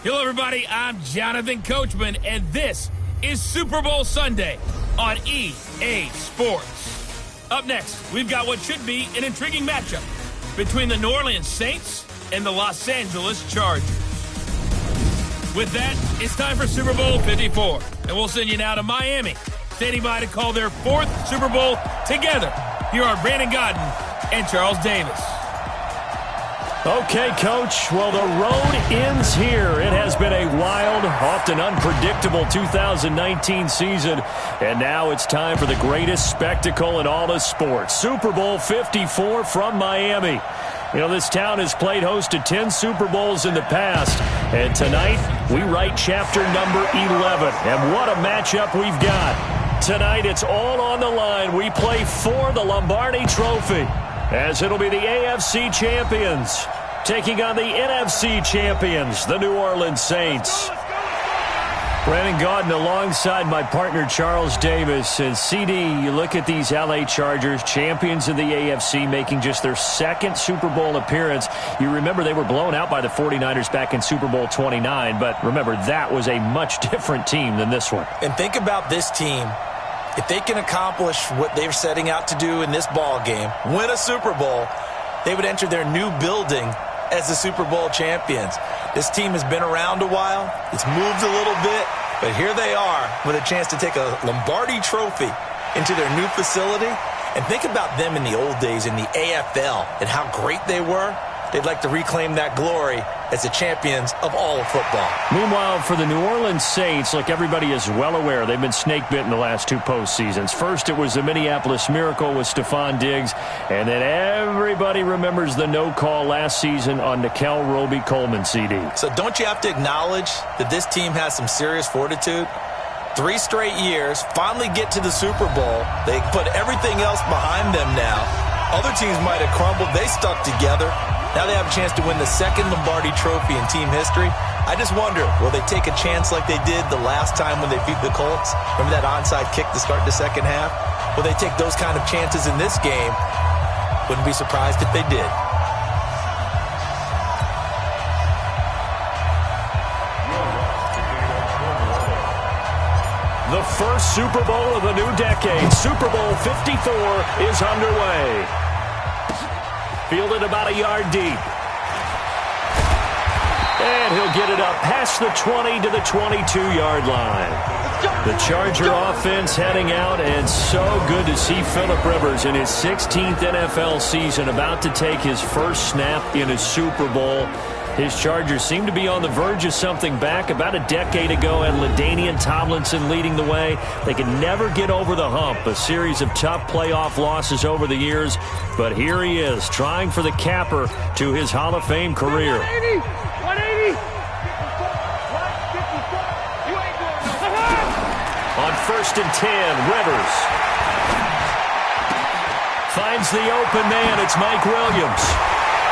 Hello, everybody. I'm Jonathan Coachman, and this is Super Bowl Sunday on EA Sports. Up next, we've got what should be an intriguing matchup between the New Orleans Saints and the Los Angeles Chargers. With that, it's time for Super Bowl 54, and we'll send you now to Miami, standing by to call their fourth Super Bowl together. Here are Brandon Gaudin and Charles Davis. Okay, Coach. Well, the road ends here. It has been a wild, often unpredictable 2019 season, and now it's time for the greatest spectacle in all of sports. Super Bowl 54 from Miami. You know, this town has played host to 10 Super Bowls in the past, and tonight we write chapter number 11. And what a matchup we've got. Tonight it's all on the line. We play for the Lombardi Trophy, as it'll be the AFC champions taking on the NFC champions, the New Orleans Saints. Brandon Gaudin alongside my partner Charles Davis. And CD, you look at these LA Chargers, champions of the AFC, making just their second Super Bowl appearance. You remember they were blown out by the 49ers back in Super Bowl 29, but remember that was a much different team than this one. And think about this team. If they can accomplish what they're setting out to do in this ball game, win a Super Bowl, they would enter their new building as the Super Bowl champions. This team has been around a while. It's moved a little bit, but here they are with a chance to take a Lombardi Trophy into their new facility. And think about them in the old days in the AFL and how great they were. They'd like to reclaim that glory as the champions of all of football. Meanwhile, for the New Orleans Saints, look, everybody is well aware they've been snake-bitten the last two postseasons. First, it was the Minneapolis Miracle with Stephon Diggs, and then everybody remembers the no-call last season on Nickel Roby-Coleman CD. So don't you have to acknowledge that this team has some serious fortitude? 3 straight years, finally get to the Super Bowl. They put everything else behind them now. Other teams might have crumbled. They stuck together. Now they have a chance to win the second Lombardi Trophy in team history. I just wonder, will they take a chance like they did the last time when they beat the Colts? Remember that onside kick to start the second half? Will they take those kind of chances in this game? Wouldn't be surprised if they did. The first Super Bowl of the new decade, Super Bowl 54, is underway. Fielded about a yard deep. And he'll get it up past the 20 to the 22-yard line. The Charger offense heading out, and so good to see Phillip Rivers in his 16th NFL season about to take his first snap in a Super Bowl. His Chargers seem to be on the verge of something back. About a decade ago, and LaDainian Tomlinson leading the way. They could never get over the hump. A series of tough playoff losses over the years. But here he is, trying for the capper to his Hall of Fame career. 180! On 1st and 10, Rivers finds the open man. It's Mike Williams.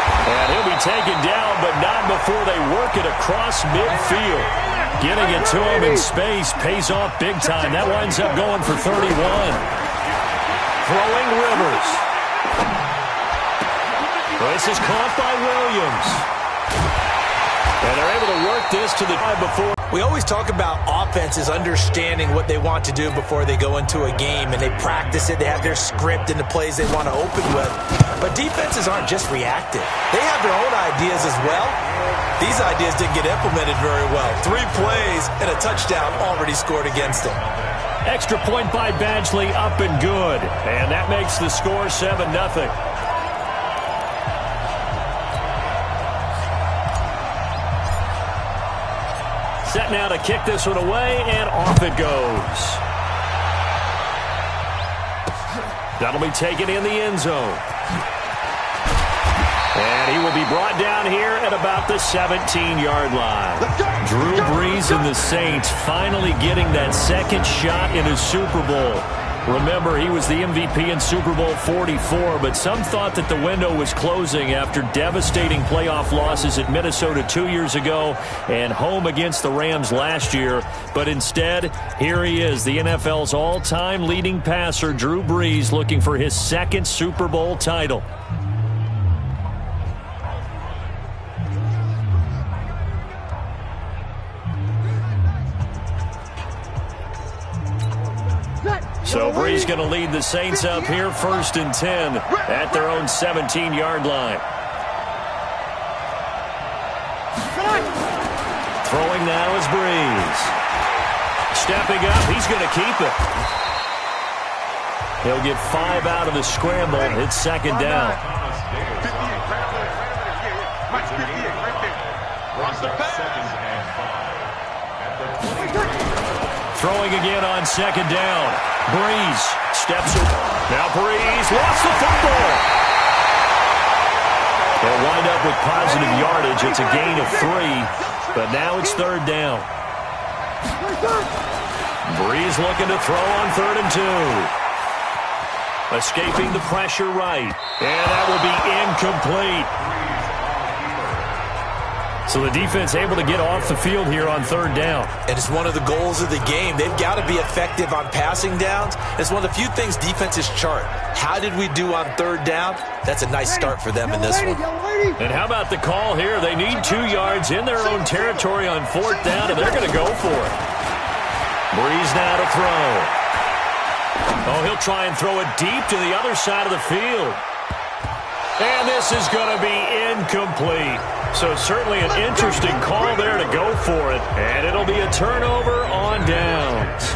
And he'll be taken down, but not before they work it across midfield. Getting it to him in space pays off big time. That winds up going for 31. Throwing Rivers. This is caught by Williams. And they're able to work this to the time before. We always talk about offenses understanding what they want to do before they go into a game, and they practice it. They have their script and the plays they want to open with. But defenses aren't just reactive. They have their own ideas as well. These ideas didn't get implemented very well. 3 plays and a touchdown already scored against them. Extra point by Badgley, up and good. And that makes the score 7-0. Set now to kick this one away, and off it goes. That'll be taken in the end zone. And he will be brought down here at about the 17-yard line. Drew Brees and the Saints finally getting that second shot in a Super Bowl. Remember, he was the MVP in Super Bowl 44, but some thought that the window was closing after devastating playoff losses at Minnesota 2 years ago and home against the Rams last year. But instead, here he is, the NFL's all-time leading passer, Drew Brees, looking for his second Super Bowl title. So Brees going to lead the Saints up here 1st and 10 at their own 17-yard line. Throwing now is Brees. Stepping up, he's going to keep it. He'll get 5 out of the scramble. It's 2nd down. Throwing again on 2nd down. Brees steps up. Now Brees lost the football. They'll wind up with positive yardage. It's a gain of 3, but now it's 3rd down. Brees looking to throw on 3rd and 2. Escaping the pressure right. And that will be incomplete. So the defense able to get off the field here on 3rd down. And it's one of the goals of the game. They've got to be effective on passing downs. It's one of the few things defenses chart. How did we do on 3rd down? That's a nice start for them in this one. And how about the call here? They need 2 yards in their own territory on 4th down, and they're going to go for it. Brees now to throw. Oh, he'll try and throw it deep to the other side of the field. And this is going to be incomplete. So certainly an interesting call there to go for it. And it'll be a turnover on downs.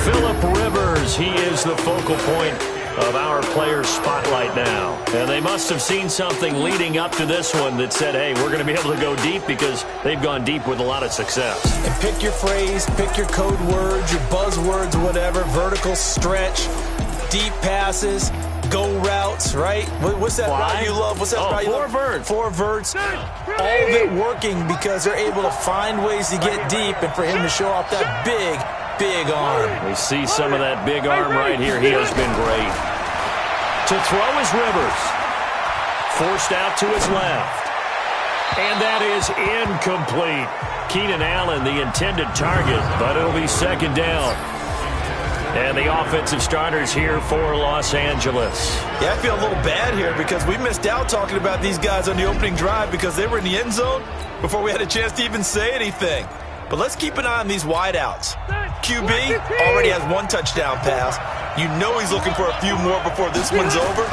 Phillip Rivers, he is the focal point of our players' spotlight now. And they must have seen something leading up to this one that said, hey, we're going to be able to go deep, because they've gone deep with a lot of success. And pick your phrase, pick your code words, your buzzwords, whatever. Vertical stretch, deep passes, go routes, right? What's that route you love? What's that route you love? 4 verts. 4 verts. All of it working because they're able to find ways to get deep, and for him to show off that big arm. We see some of that big arm right here. He has been great. To throw is Rivers. Forced out to his left. And that is incomplete. Keenan Allen, the intended target, but it'll be 2nd down. And the offensive starters here for Los Angeles. Yeah, I feel a little bad here because we missed out talking about these guys on the opening drive because they were in the end zone before we had a chance to even say anything. But let's keep an eye on these wideouts. QB already has 1 touchdown pass. You know he's looking for a few more before this one's over.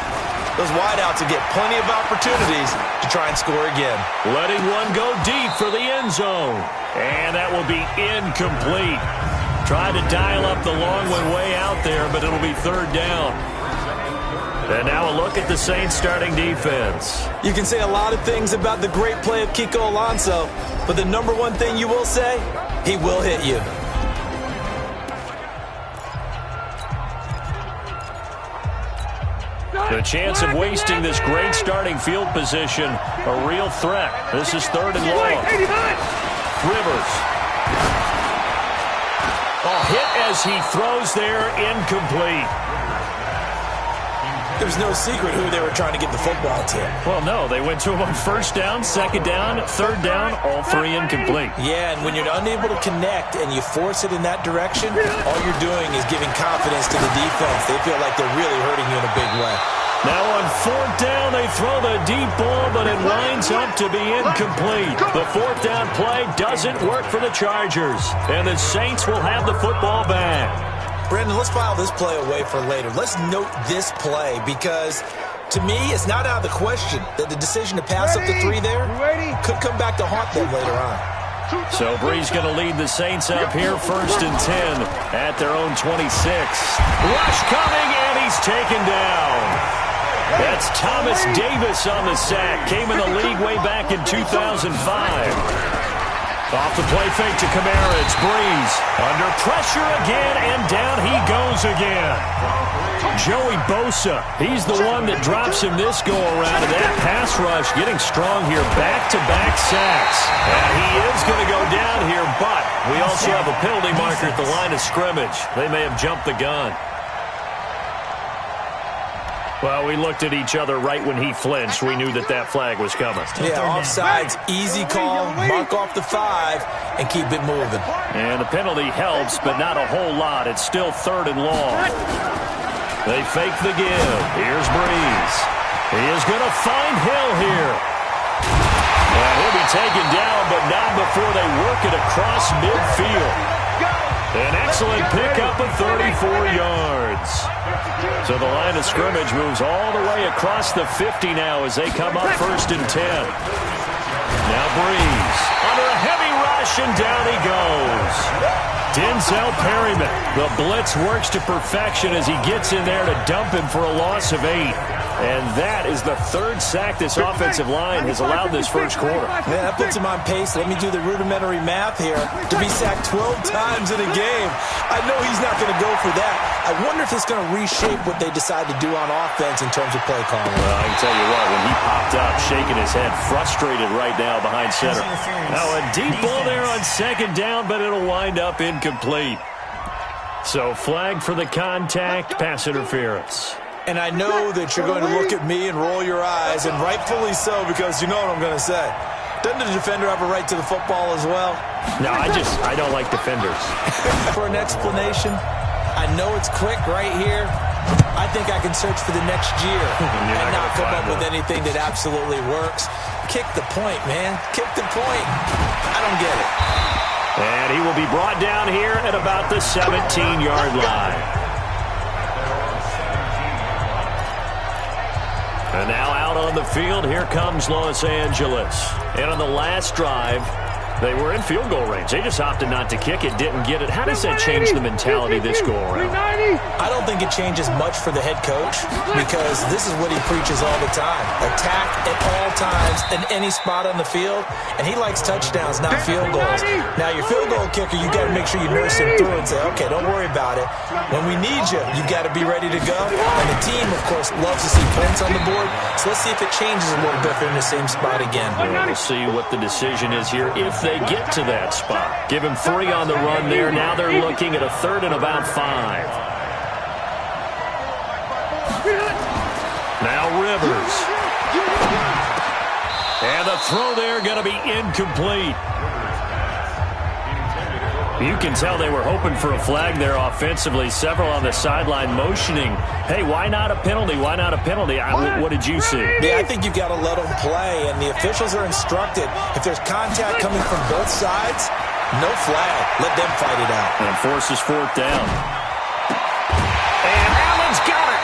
Those wideouts will get plenty of opportunities to try and score again. Letting one go deep for the end zone. And that will be incomplete. Tried to dial up the long one way out there, but it'll be 3rd down. And now a look at the Saints starting defense. You can say a lot of things about the great play of Kiko Alonso, but the #1 thing you will say, he will hit you. The chance of wasting this great starting field position, a real threat. This is 3rd and long. Rivers. Hit as he throws there, incomplete. There's no secret who they were trying to get the football to. Well, no, they went to him on 1st down, 2nd down, 3rd down, all 3 incomplete. Yeah, and when you're unable to connect and you force it in that direction, all you're doing is giving confidence to the defense. They feel like they're really hurting you in a big way. Now on 4th down, they throw the deep ball, but it winds up to be incomplete. The 4th down play doesn't work for the Chargers, and the Saints will have the football back. Brandon, let's file this play away for later. Let's note this play because, to me, it's not out of the question that the decision to pass up the 3 there could come back to haunt them later on. So Brees going to lead the Saints up here 1st and 10 at their own 26. Rush coming, and he's taken down. That's Thomas Davis on the sack. Came in the league way back in 2005. Off the play fake to Kamara. It's Brees. Under pressure again, and down he goes again. Joey Bosa, he's the one that drops him this go-around. And that pass rush getting strong here. Back-to-back sacks. And he is going to go down here, but we also have a penalty marker at the line of scrimmage. They may have jumped the gun. Well, we looked at each other right when he flinched. We knew that that flag was coming. Yeah, offsides, easy call, mark off the 5, and keep it moving. And the penalty helps, but not a whole lot. It's still 3rd and long. They fake the give. Here's Brees. He is going to find Hill here. And he'll be taken down, but not before they work it across midfield. An excellent pickup of 34 yards. So the line of scrimmage moves all the way across the 50 now as they come up 1st and 10. Now Breeze under a heavy rush, and down he goes. Denzel Perryman. The blitz works to perfection as he gets in there to dump him for a loss of 8. And that is the 3rd sack this offensive line has allowed this first quarter. Man, that puts him on pace. Let me do the rudimentary math here. To be sacked 12 times in a game. I know he's not going to go for that. I wonder if it's going to reshape what they decide to do on offense in terms of play calling. Well, I can tell you what, when he popped up, shaking his head, frustrated right now behind center. Now a deep ball there on 2nd down, but it'll wind up incomplete. So flag for the contact, pass interference. And I know that you're going to look at me and roll your eyes, and rightfully so, because you know what I'm going to say. Doesn't the defender have a right to the football as well? No, I don't like defenders. For an explanation, I know it's quick right here. I think I can search for the next year and not come up with anything that absolutely works. Kick the point, man. Kick the point. I don't get it. And he will be brought down here at about the 17-yard line. And now out on the field, here comes Los Angeles. And on the last drive, they were in field goal range. They just opted not to kick it, didn't get it. How does that change the mentality this go-around? I don't think it changes much for the head coach because this is what he preaches all the time. Attack at all times in any spot on the field, and he likes touchdowns, not field goals. Now, your field goal kicker, you got to make sure you nurse him through and say, okay, don't worry about it. When we need you, you got to be ready to go. And the team, of course, loves to see points on the board, so let's see if it changes a little bit if they're in the same spot again. Well, we'll see what the decision is here if they get to that spot. Give him 3 on the run there. Now they're looking at a 3rd and about 5. Now Rivers. And the throw there going to be incomplete. You can tell they were hoping for a flag there offensively. Several on the sideline motioning, hey, why not a penalty? Why not a penalty? What did you see? Yeah, I think you've got to let them play, and the officials are instructed. If there's contact coming from both sides, no flag. Let them fight it out. And forces 4th down. And Allen's got it.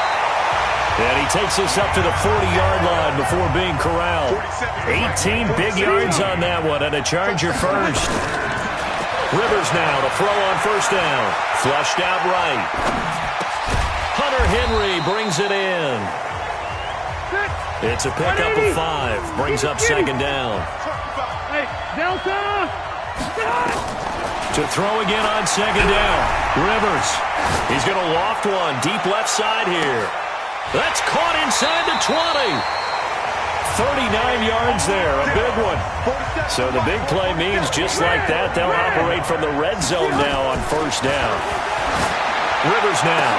And he takes us up to the 40-yard line before being corralled. 18 big yards on that one, and a Charger first. Rivers now to throw on 1st down. Flushed out right. Hunter Henry brings it in. It's a pickup of 5. Brings up 2nd down. To throw again on 2nd down. Rivers. He's going to loft one. Deep left side here. That's caught inside the 20. 39 yards there, a big one. So the big play means just like that, they'll operate from the red zone now on 1st down. Rivers now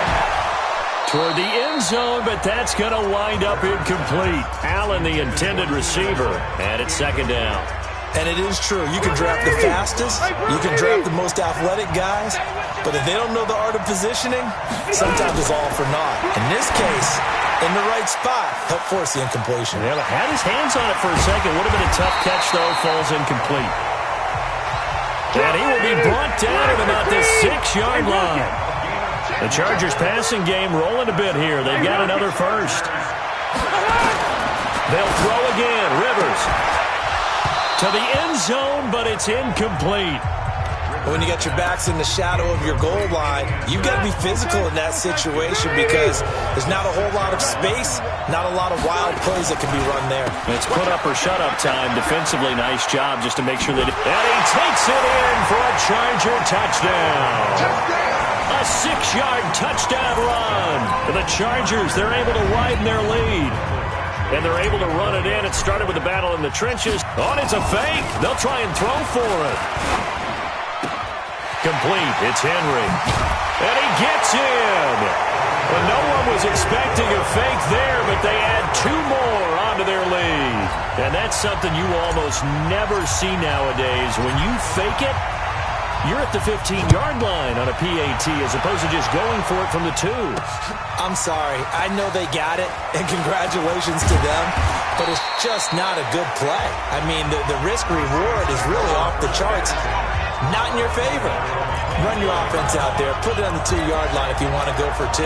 toward the end zone, but that's going to wind up incomplete. Allen, the intended receiver, and it's 2nd down. And it is true. You can draft the fastest. You can draft the most athletic guys. But if they don't know the art of positioning, sometimes it's all for naught. In this case, in the right spot, help force the incompletion. Yeah, had his hands on it for a second. Would have been a tough catch, though. Falls incomplete. And he will be brought down at about the 6-yard line. The Chargers passing game rolling a bit here. They've got another first. They'll throw again. Rivers to the end zone, but it's incomplete. When you got your backs in the shadow of your goal line, you've got to be physical in that situation because there's not a whole lot of space, not a lot of wild plays that can be run there. It's put up or shut up time. Defensively, nice job just to make sure that... And he takes it in for a Charger touchdown. A 6-yard touchdown run. For the Chargers, they're able to widen their lead. And they're able to run it in. It started with a battle in the trenches. Oh, it's a fake. They'll try and throw for it. Complete. It's Henry. And he gets in. Well, no one was expecting a fake there, but they add 2 more onto their lead. And that's something you almost never see nowadays. When you fake it, you're at the 15-yard line on a PAT as opposed to just going for it from the 2. I'm sorry. I know they got it, and congratulations to them, but it's just not a good play. I mean, the risk-reward is really off the charts. Not in your favor. Run your offense out there. Put it on the 2-yard line if you want to go for 2.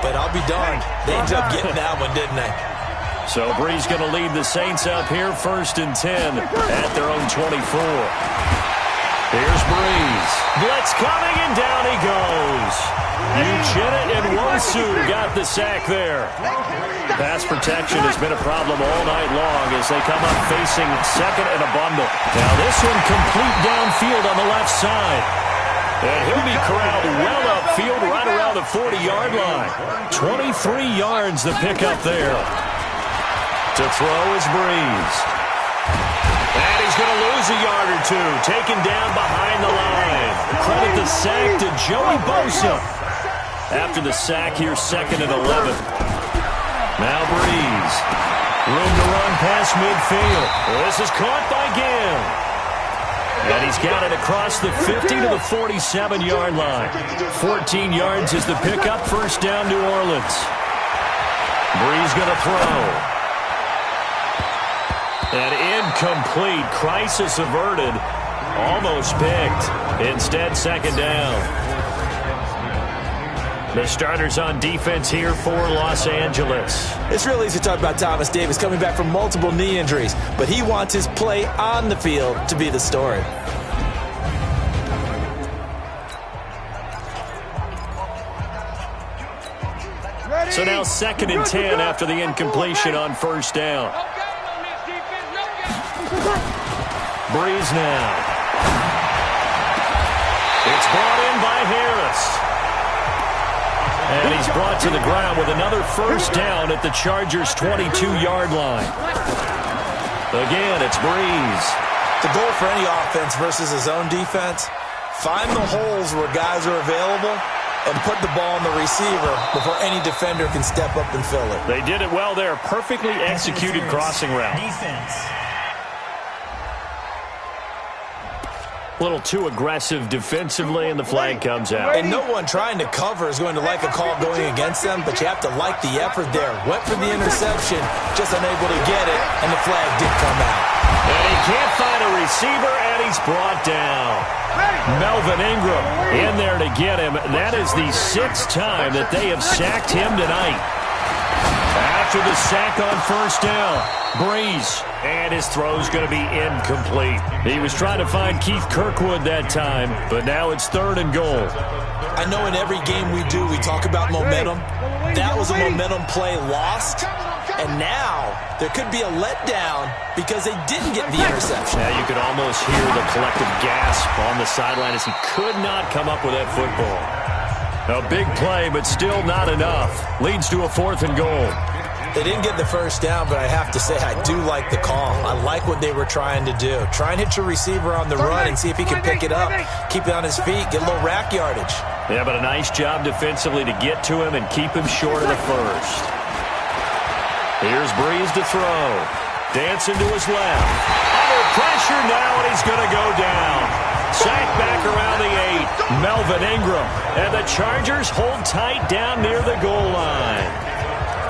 But I'll be darned. They ended up getting that one, didn't they? So Brees going to lead the Saints up here 1st and 10 at their own 24. Here's Brees. Blitz coming, and down he goes. Uchenna and Wosu got the sack there. Pass protection has been a problem all night long as they come up facing second and a bundle. Now this one complete downfield on the left side. And he'll be corralled well upfield right around the 40-yard line. 23 yards the pickup there. To throw is Brees. And he's going to lose a yard or 2. Taken down behind the line. Credit the sack to Joey Bosa. After the sack here, 2nd and 11. Now Brees. Room to run past midfield. This is caught by Gill. And he's got it across the 50 to the 47-yard line. 14 yards is the pickup. 1st down, New Orleans. Brees going to throw. And incomplete. Crisis averted. Almost picked. Instead, 2nd down. The starters on defense here for Los Angeles. It's real easy to talk about Thomas Davis coming back from multiple knee injuries, but he wants his play on the field to be the story. So now 2nd and 10 after the incompletion on 1st down. Brees now. It's brought in by Harris. And he's brought to the ground with another 1st down at the Chargers' 22-yard line. Again, it's Brees. The goal for any offense versus his own defense, find the holes where guys are available and put the ball on the receiver before any defender can step up and fill it. They did it well there. Perfectly executed crossing route. A little too aggressive defensively, and the flag comes out. And no one trying to cover is going to like a call going against them, but you have to like the effort there. Went for the interception, just unable to get it, and the flag did come out. And he can't find a receiver, and he's brought down. Melvin Ingram in there to get him. That is the 6th time that they have sacked him tonight. After the sack on 1st down, Brees, and his throw's going to be incomplete. He was trying to find Keith Kirkwood that time, but now it's 3rd and goal. I know in every game we do, we talk about momentum. That was a momentum play lost, and now there could be a letdown because they didn't get the interception. Yeah, you could almost hear the collective gasp on the sideline as he could not come up with that football. A big play, but still not enough. Leads to a 4th and goal. They didn't get the 1st down, but I have to say I do like the call. I like what they were trying to do. Try and hit your receiver on the run and see if he can pick it up. Keep it on his feet, get a little rack yardage. Yeah, but a nice job defensively to get to him and keep him short of the 1st. Here's Brees to throw. Dancing to his left. Under pressure now, and he's going to go down. Sacked back around the 8. Melvin Ingram. And the Chargers hold tight down near the goal line.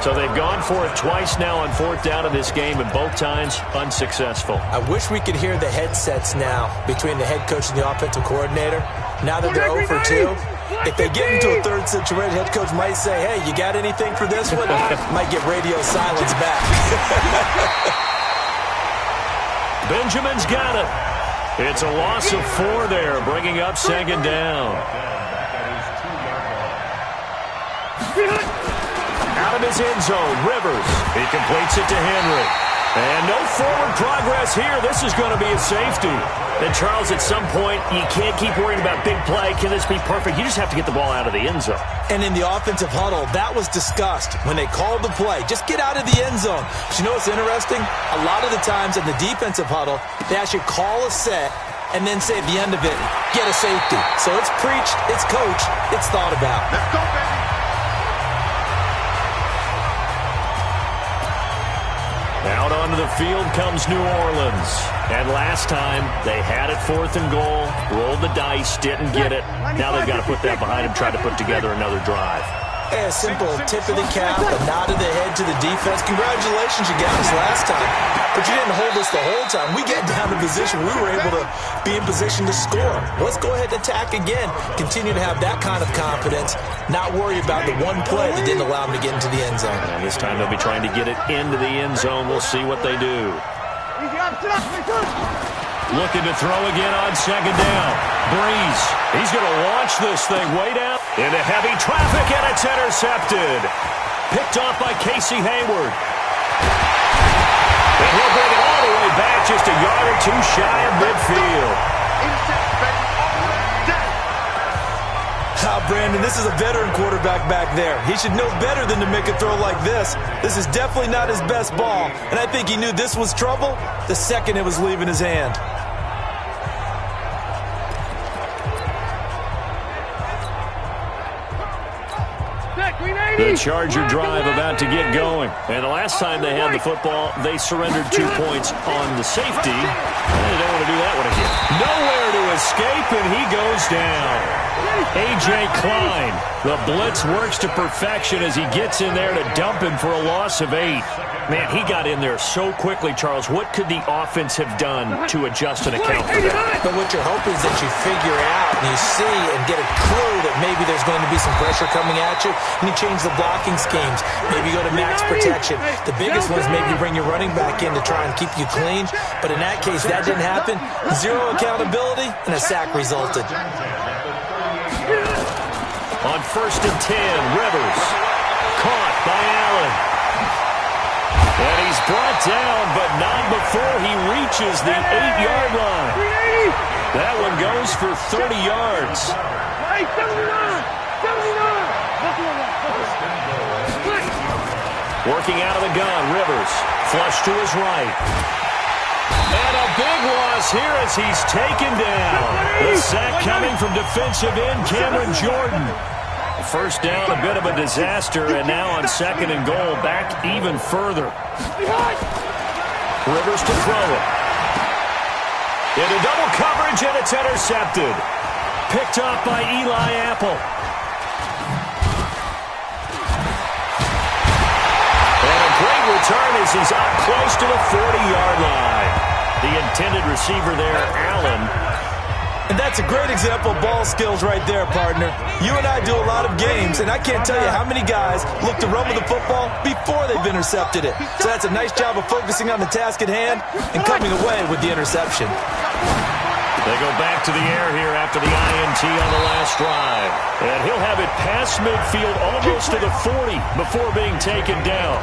So they've gone for it twice now on 4th down in this game, and both times unsuccessful. I wish we could hear the headsets now between the head coach and the offensive coordinator. Now that they're 0 for 2, if they get into a 3rd situation, head coach might say, hey, you got anything for this one? Might get radio silence back. Benjamin's got it. It's a loss of 4 there, bringing up 2nd down. Out of his end zone, Rivers. He completes it to Henry. And no forward progress here. This is going to be a safety. And, Charles, at some point, you can't keep worrying about big play. Can this be perfect? You just have to get the ball out of the end zone. And in the offensive huddle, that was discussed when they called the play. Just get out of the end zone. But you know what's interesting? A lot of the times in the defensive huddle, they actually call a set and then say at the end of it, get a safety. So it's preached, it's coached, it's thought about. Let's go, baby. Out onto the field comes New Orleans. And last time, they had it 4th and goal, rolled the dice, didn't get it. Now they've got to put that behind them, try to put together another drive. Hey, a simple tip of the cap, a nod of the head to the defense. Congratulations, you got us last time. But you didn't hold us the whole time. We get down to position. We were able to be in position to score. Let's go ahead and attack again. Continue to have that kind of confidence. Not worry about the one play that didn't allow them to get into the end zone. And this time they'll be trying to get it into the end zone. We'll see what they do. Looking to throw again on second down. Breeze. He's going to launch this thing way down into heavy traffic, and it's intercepted. Picked off by Casey Hayward. And he'll bring it all the way back just a yard or two shy of midfield. Brandon, this is a veteran quarterback back there. He should know better than to make a throw like this. This is definitely not his best ball, and I think he knew this was trouble the second it was leaving his hand. The Charger drive about to get going. And the last time they had the football, they surrendered 2 points on the safety. And they don't want to do that one again. Nowhere to escape, and he goes down. A.J. Klein, the blitz works to perfection as he gets in there to dump him for a loss of 8. Man, he got in there so quickly, Charles. What could the offense have done to adjust and account for that? But what you're hoping is that you figure out and you see and get a clue that maybe there's going to be some pressure coming at you, and you change the blocking schemes. Maybe you go to max protection. The biggest one is maybe you bring your running back in to try and keep you clean. But in that case, that didn't happen. Zero accountability, and a sack resulted. On 1st and 10, Rivers. Caught by Allen. And he's brought down, but not before he reaches the 8-yard line. That one goes for 30 yards. Working out of the gun, Rivers. Flush to his right. And a big loss here as he's taken down. The sack coming from defensive end Cameron Jordan. First down, a bit of a disaster, and now on 2nd and goal, back even further. Rivers to throw it. Into double coverage, and it's intercepted. Picked off by Eli Apple. And a great return as he's up close to the 40-yard line. The intended receiver there, Allen. And that's a great example of ball skills right there, partner. You and I do a lot of games, and I can't tell you how many guys look to run with the football before they've intercepted it. So that's a nice job of focusing on the task at hand and coming away with the interception. They go back to the air here after the INT on the last drive. And he'll have it past midfield almost to the 40 before being taken down.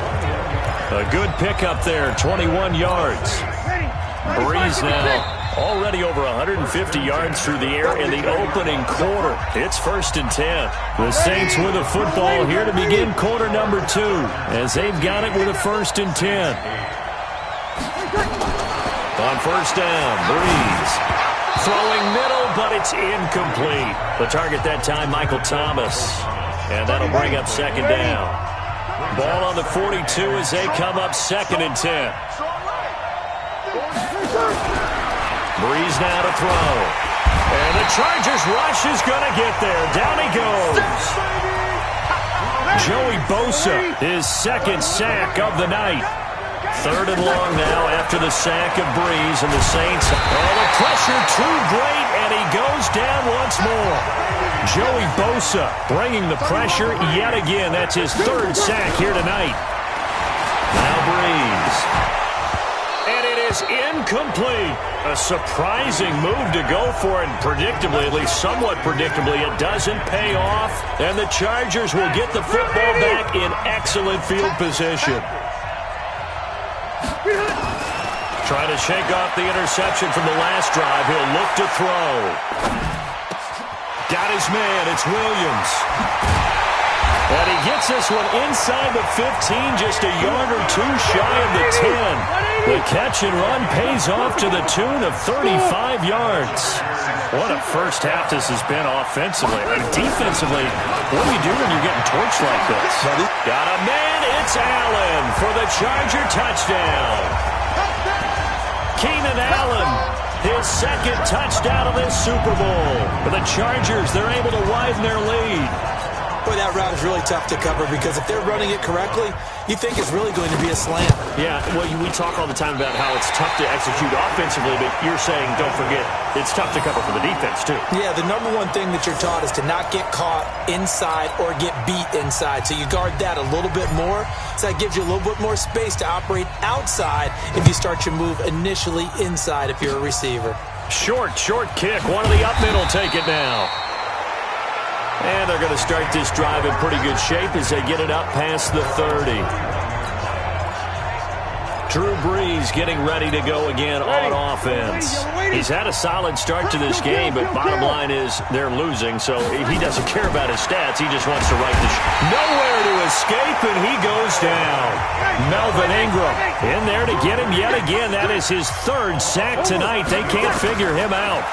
A good pickup there, 21 yards. Breeze now already over 150 yards through the air in the opening quarter. It's 1st and 10. The Saints with a football here to begin quarter number 2 as they've got it with a 1st and 10. On 1st down, Breeze. Throwing middle, but it's incomplete. The target that time, Michael Thomas. And that'll bring up 2nd down. Ball on the 42 as they come up 2nd and 10. Breeze now to throw. And the Chargers rush is going to get there. Down he goes. Joey Bosa, his 2nd sack of the night. 3rd and long now after the sack of Breeze, and the Saints. Oh, the pressure too great, and he goes down once more. Joey Bosa bringing the pressure yet again. That's his 3rd sack here tonight. Now Breeze. And it is incomplete. A surprising move to go for, and predictably, at least somewhat predictably, it doesn't pay off. And the Chargers will get the football back in excellent field position. Trying to shake off the interception from the last drive. He'll look to throw. Got his man. It's Williams. And he gets this one inside the 15, just a yard or two shy of the 10. The catch and run pays off to the tune of 35 yards. What a first half this has been offensively. I mean, defensively, what do you do when you're getting torched like this? Got a man. It's Allen for the Charger touchdown. Keenan Allen, his 2nd touchdown of this Super Bowl. For the Chargers, they're able to widen their lead. Boy, that route is really tough to cover because if they're running it correctly, you think it's really going to be a slam. Yeah, well, we talk all the time about how it's tough to execute offensively, but you're saying, don't forget, it's tough to cover for the defense, too. Yeah, the number one thing that you're taught is to not get caught inside or get beat inside. So you guard that a little bit more. So that gives you a little bit more space to operate outside if you start your move initially inside if you're a receiver. Short kick. One of the up middle take it now. And they're going to start this drive in pretty good shape as they get it up past the 30. Drew Brees getting ready to go again on offense. He's had a solid start to this game, but bottom line is they're losing, so he doesn't care about his stats. He just wants to right the nowhere to escape, and he goes down. Melvin Ingram in there to get him yet again. That is his third sack tonight. They can't figure him out.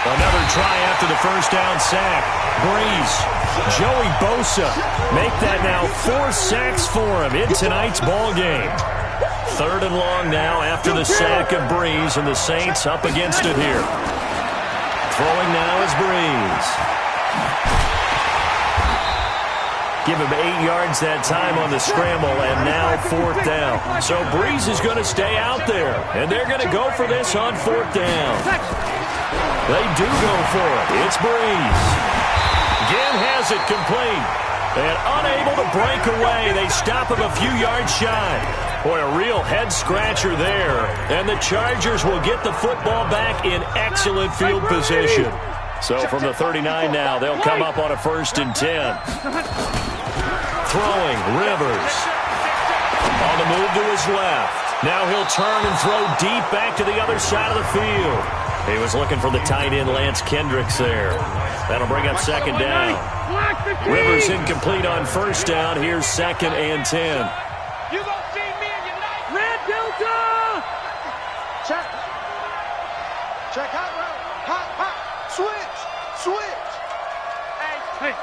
Another try after the first down sack. Brees, Joey Bosa make that now 4 sacks for him in tonight's ball game. 3rd and long now after the sack of Brees, and the Saints up against it here. Throwing now is Brees. Give him 8 yards that time on the scramble, and now 4th down. So Brees is going to stay out there, and they're going to go for this on 4th down. They do go for it. It's Brees. Again has it complete. And unable to break away. They stop him a few yards shy. Boy, a real head-scratcher there. And the Chargers will get the football back in excellent field position. So from the 39 now, they'll come up on a 1st and 10. Throwing, Rivers. On the move to his left. Now he'll turn and throw deep back to the other side of the field. He was looking for the tight end, Lance Kendricks, there. That'll bring up 2nd down. Rivers incomplete on 1st down. Here's 2nd and 10. You gonna see me in your night. Red Delta! Check. Check hot route. Hot. Switch. Hey.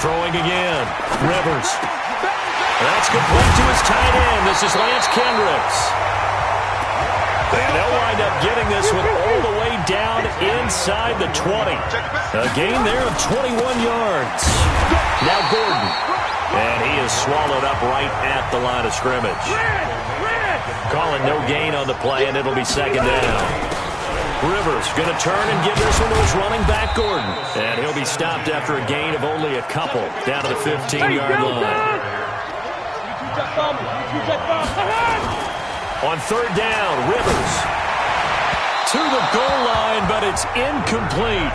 Throwing again. Rivers. That's complete to his tight end. This is Lance Kendricks. And they'll wind up getting this one all the way down inside the 20. A gain there of 21 yards. Now Gordon. And he is swallowed up right at the line of scrimmage. Calling no gain on the play, and it'll be 2nd down. Rivers going to turn and give this one to his running back, Gordon. And he'll be stopped after a gain of only a couple down to the 15-yard line. On 3rd down, Rivers to the goal line, but it's incomplete.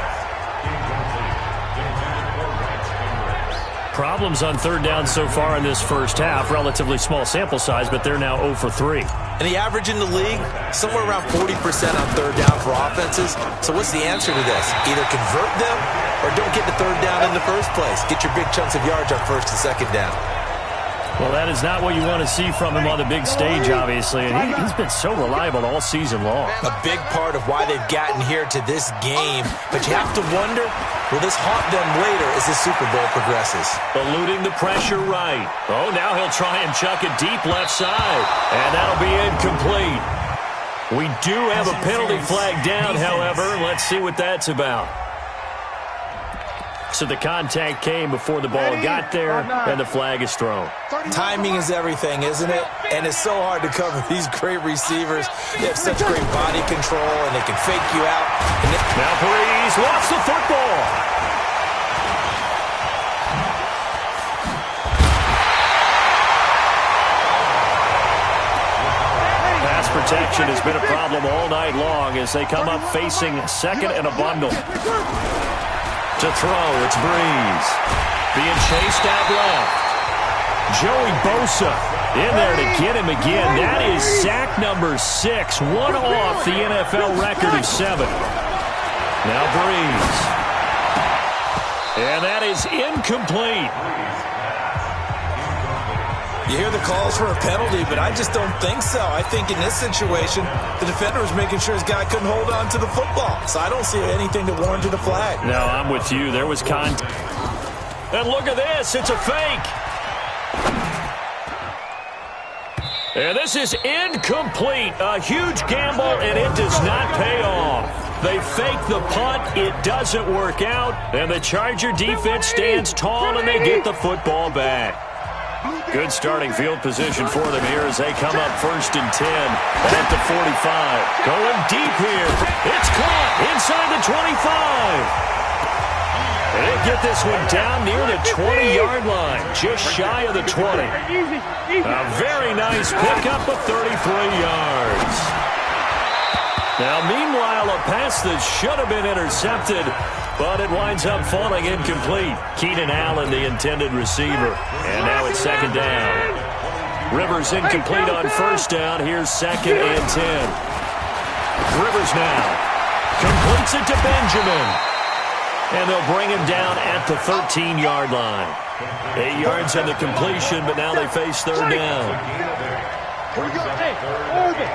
Problems on 3rd down so far in this first half. Relatively small sample size, but they're now 0 for 3. And the average in the league, somewhere around 40% on 3rd down for offenses. So what's the answer to this? Either convert them or don't get the 3rd down in the first place. Get your big chunks of yards on 1st and 2nd down. Well, that is not what you want to see from him on the big stage, obviously. And he's been so reliable all season long. A big part of why they've gotten here to this game. But you have to wonder, will this haunt them later as the Super Bowl progresses? Eluding the pressure right. Oh, now he'll try and chuck it deep left side. And that'll be incomplete. We do have a penalty flag down, however. Let's see what that's about. So the contact came before the ball got there, and the flag is thrown. Timing is everything, isn't it? And it's so hard to cover these great receivers. They have such great body control, and they can fake you out. Now Brees lost the football. Pass protection has been a problem all night long as they come up facing 2nd and a bundle. To throw, it's Brees. Being chased out left. Joey Bosa in there to get him again. That is sack number 6. One off the NFL record of 7. Now Brees. And that is incomplete. You hear the calls for a penalty, but I just don't think so. I think in this situation, the defender was making sure his guy couldn't hold on to the football. So I don't see anything to warrant a flag. No, I'm with you. There was contact. And look at this. It's a fake. And this is incomplete. A huge gamble, and it does not pay off. They fake the punt. It doesn't work out, and the Charger defense stands tall, and they get the football back. Good starting field position for them here as they come up 1st and 10 at the 45. Going deep here. It's caught inside the 25. And they get this one down near the 20-yard line, just shy of the 20. A very nice pickup of 33 yards. Now, meanwhile, a pass that should have been intercepted, but it winds up falling incomplete. Keenan Allen, the intended receiver. And now it's 2nd down. Rivers incomplete on 1st down. Here's 2nd and 10. Rivers now completes it to Benjamin. And they'll bring him down at the 13-yard line. 8 yards on the completion, but now they face 3rd down. Here we go. Hey, over.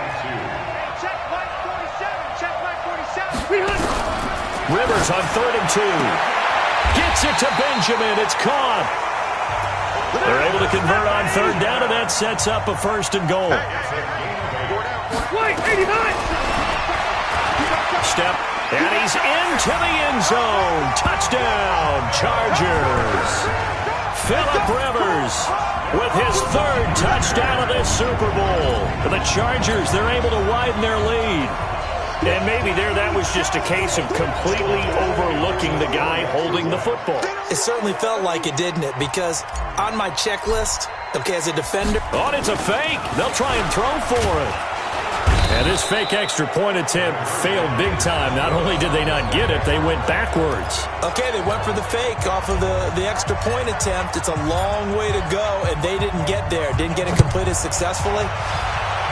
Check Mike 47. Check Mike 47. Rivers on 3rd and 2. Gets it to Benjamin. It's caught. They're able to convert on 3rd down, and that sets up a 1st and goal. White, 89. Step. And he's into the end zone. Touchdown, Chargers. Phillip Rivers with his 3rd touchdown of this Super Bowl. For the Chargers, they're able to widen their lead. And maybe that was just a case of completely overlooking the guy holding the football. It certainly felt like it, didn't it? Because on my checklist, okay, as a defender. Oh, it's a fake. They'll try and throw for it. And this fake extra point attempt failed big time. Not only did they not get it, they went backwards. Okay, they went for the fake off of the extra point attempt. It's a long way to go, and they didn't get there. Didn't get it completed successfully.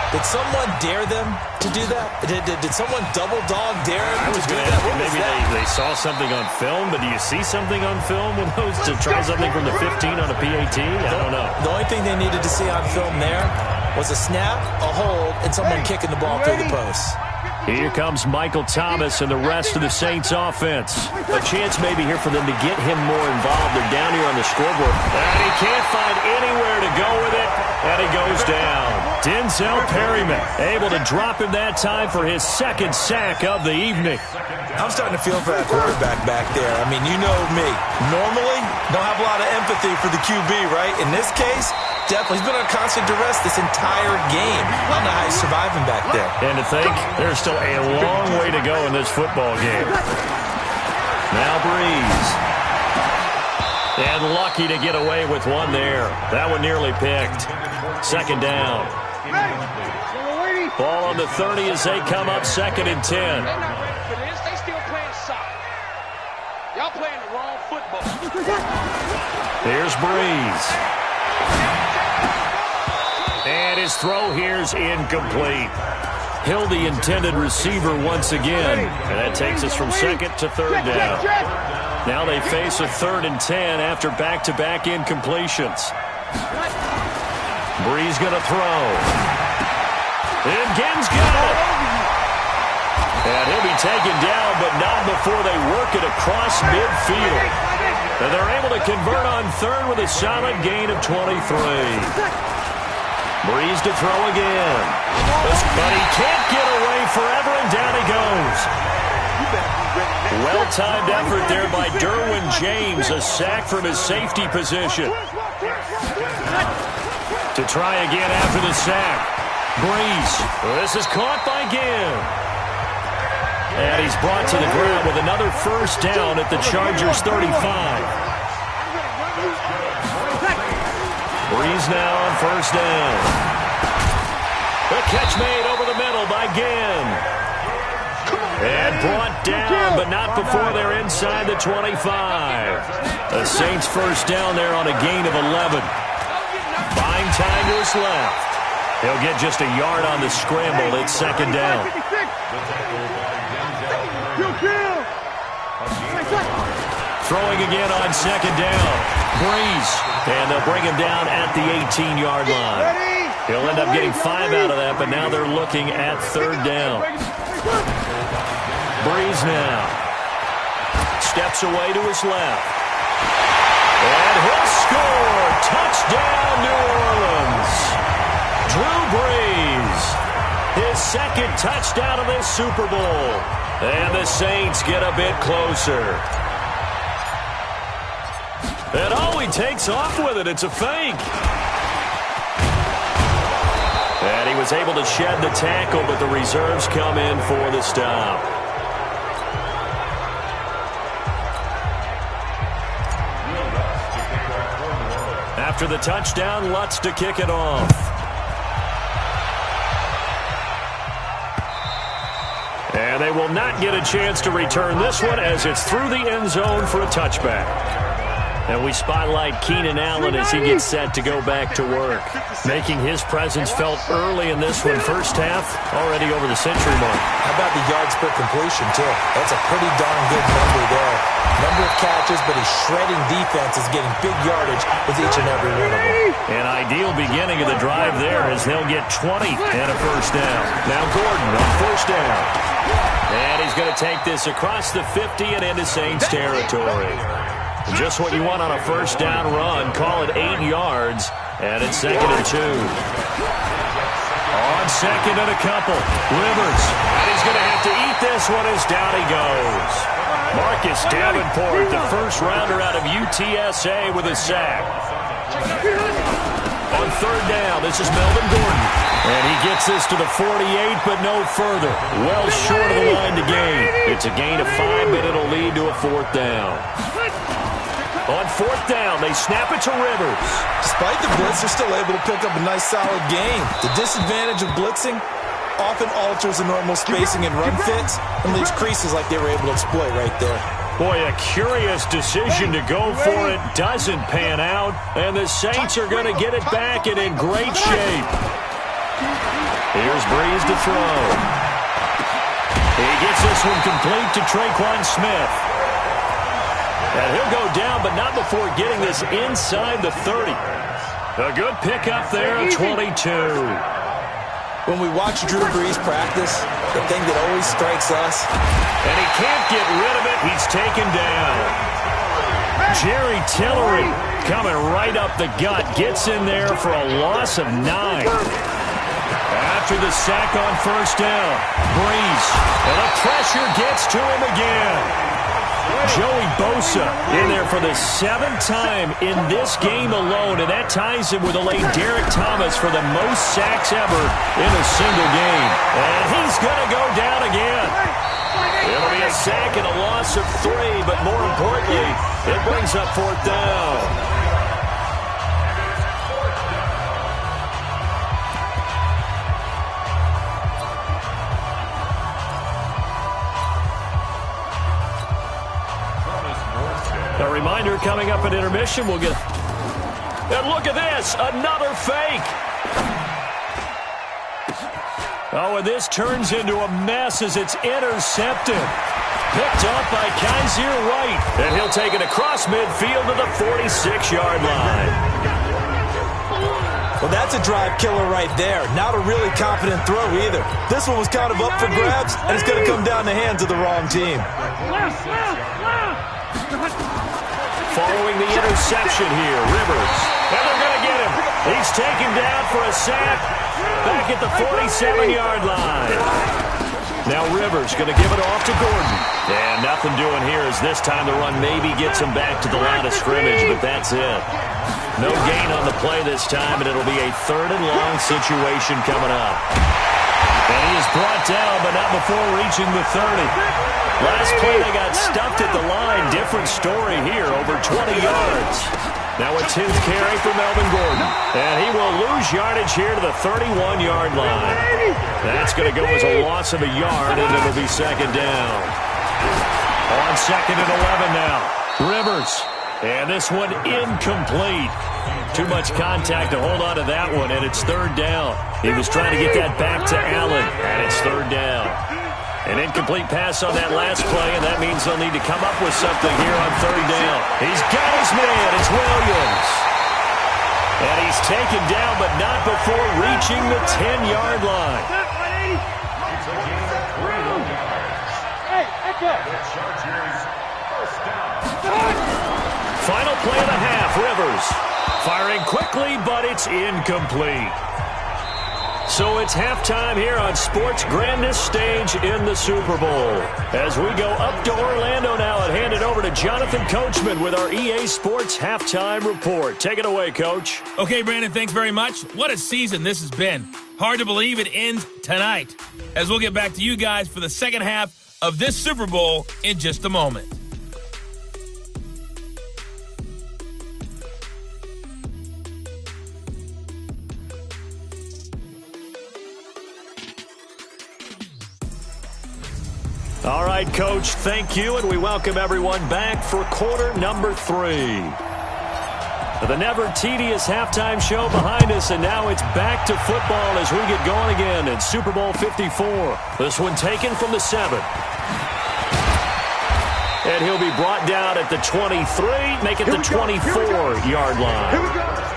Did someone dare them to do that? Did someone double dog dare them to do that? Maybe they saw something on film, but do you see something on film with those to try something from the 15 on a PAT? I don't know. The only thing they needed to see on film there was a snap, a hold, and someone kicking the ball through the post. Here comes Michael Thomas and the rest of the Saints offense. A chance maybe here for them to get him more involved. They're down here on the scoreboard. And he can't find anywhere to go with it. And he goes down. Denzel Perryman able to drop him that time for his 2nd sack of the evening. I'm starting to feel for that quarterback back there. I mean, you know me. Normally, don't have a lot of empathy for the QB, right? In this case, definitely. He's been on constant duress this entire game. I don't know how he's surviving back there. And to think, there's still a long way to go in this football game. Now Breeze. And lucky to get away with one there. That one nearly picked. 2nd down. Ball on the 30 as they come up 2nd and 10. They're not ready for this. They still playing soccer. Y'all playing the wrong football. Here's Breeze. And his throw here's incomplete. Hill, the intended receiver once again. And that takes us from 2nd to 3rd down. Now they face a 3rd and 10 after back-to-back incompletions. Breeze going to throw. And Ginn's got it. And he'll be taken down, but not before they work it across midfield. And they're able to convert on 3rd with a solid gain of 23. Breeze to throw again. But he can't get away forever, and down he goes. Well-timed effort there by Derwin James. A sack from his safety position. To try again after the sack. Breeze. This is caught by Ginn. And he's brought to the ground with another 1st down at the Chargers' 35. Breeze now on 1st down. The catch made over the middle by Ginn. And brought down, but not before they're inside the 25. The Saints 1st down there on a gain of 11. Buying time to his left. He'll get just a yard on the scramble. It's 2nd down. Throwing again on 2nd down. Breeze. And they'll bring him down at the 18-yard line. He'll end up getting 5 out of that, but now they're looking at 3rd down. Breeze now. Steps away to his left. And he'll score. Touchdown, New Orleans. Drew Brees. His second touchdown of this Super Bowl. And the Saints get a bit closer. And oh, he takes off with it. It's a fake. And he was able to shed the tackle, but the reserves come in for the stop. After the touchdown, Lutz to kick it off. And they will not get a chance to return this one as it's through the end zone for a touchback. And we spotlight Keenan Allen as he gets set to go back to work. Making his presence felt early in this one. First half, already over the century mark. How about the yards per completion, too? That's a pretty darn good number there. Number of catches, but his shredding defense is getting big yardage with each and every one of them. An ideal beginning of the drive there as they'll get 20 and a first down. Now Gordon on first down. And he's going to take this across the 50 and into Saints territory. Just what you want on a first down run. Call it 8 yards, and it's 2nd and 2. On 2nd and a couple, Rivers. And he's going to have to eat this one as down he goes. Marcus Davenport, the first rounder out of UTSA with a sack. On 3rd down, this is Melvin Gordon. And he gets this to the 48, but no further. Well short of the line to gain. It's a gain of 5, but it'll lead to a 4th down. On 4th down, they snap it to Rivers. Despite the blitz, they're still able to pick up a nice, solid gain. The disadvantage of blitzing often alters the normal spacing and run fits and leaves creases like they were able to exploit right there. Boy, a curious decision to go for it. Doesn't pan out, and the Saints are going to get it back and in great shape. Here's Breeze to throw. He gets this one complete to Traquan Smith. And he'll go down, but not before getting this inside the 30. A good pickup there, 22. When we watch Drew Brees practice, the thing that always strikes us. And he can't get rid of it. He's taken down. Jerry Tillery coming right up the gut. Gets in there for a loss of 9. After the sack on first down, Brees. And the pressure gets to him again. Joey Bosa in there for the 7th time in this game alone, and that ties him with the late Derek Thomas for the most sacks ever in a single game. And he's going to go down again. It'll be a sack and a loss of 3, but more importantly, it brings up 4th down. A reminder coming up at intermission, we'll get... And look at this, another fake. Oh, and this turns into a mess as it's intercepted. Picked up by Kaiser White. And he'll take it across midfield to the 46-yard line. Well, that's a drive killer right there. Not a really confident throw either. This one was kind of up for grabs, and it's going to come down the hands of the wrong team. Following the interception here, Rivers. And they're going to get him. He's taken down for a sack back at the 47-yard line. Now Rivers going to give it off to Gordon. And nothing doing here as this time the run maybe gets him back to the line of scrimmage, but that's it. No gain on the play this time, and it'll be a 3rd and long situation coming up. And he is brought down, but not before reaching the 30. Last play, they got stuffed at the line. Different story here, over 20 yards. Now a 10th carry for Melvin Gordon. And he will lose yardage here to the 31-yard line. That's going to go as a loss of a yard, and it'll be 2nd down. On 2nd and 11 now. Rivers. And this one incomplete. Too much contact to hold on to that one, and it's 3rd down. He was trying to get that back to Allen, and it's 3rd down. An incomplete pass on that last play, and that means they'll need to come up with something here on 3rd down. He's got his man. It's Williams. And he's taken down, but not before reaching the 10-yard line. Final play of the half, Rivers. Firing quickly, but it's incomplete. So it's halftime here on sports' grandest stage in the Super Bowl. As we go up to Orlando now and hand it over to Jonathan Coachman with our EA Sports Halftime Report. Take it away, Coach. Okay, Brandon, thanks very much. What a season this has been. Hard to believe it ends tonight, as we'll get back to you guys for the second half of this Super Bowl in just a moment. All right, Coach, thank you, and we welcome everyone back for quarter number 3. The never-tedious halftime show behind us, and now it's back to football as we get going again in Super Bowl 54. This one taken from the 7. And he'll be brought down at the 23, make it the 24-yard line.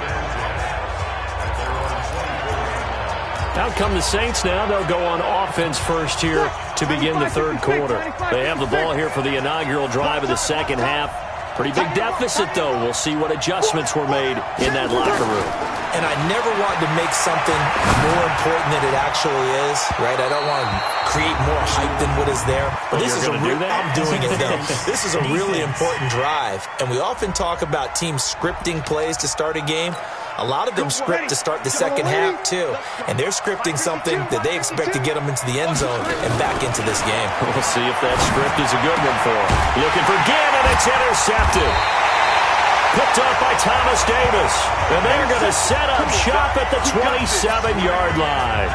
Out come the Saints now. They'll go on offense first here to begin the third quarter. They have the ball here for the inaugural drive of the second half. Pretty big deficit, though. We'll see what adjustments were made in that locker room. And I never want to make something more important than it actually is, right? I don't want to create more hype than what is there. But this is I'm doing it, though. This is a really important drive. And we often talk about teams scripting plays to start a game. A lot of them script to start the second half, too. And they're scripting something that they expect to get them into the end zone and back into this game. We'll see if that script is a good one for them. Looking for Gannon. It's intercepted. Picked up by Thomas Davis. And they're going to set up shop at the 27-yard line.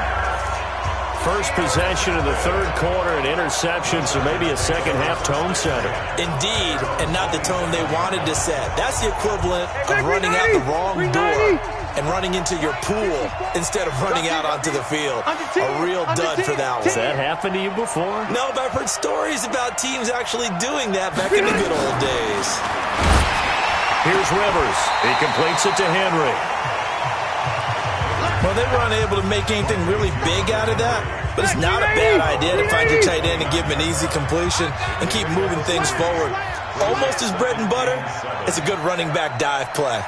First possession of the third quarter, an interception, so maybe a second-half tone setter. Indeed, and not the tone they wanted to set. That's the equivalent of running out the wrong door and running into your pool instead of running out onto the field. A real dud for that one. Has that happened to you before? No, but I've heard stories about teams actually doing that back in the good old days. Here's Rivers. He completes it to Henry. Well, they were unable to make anything really big out of that, but it's not a bad idea to find your tight end and give him an easy completion and keep moving things forward. Almost his bread and butter. It's a good running back dive play.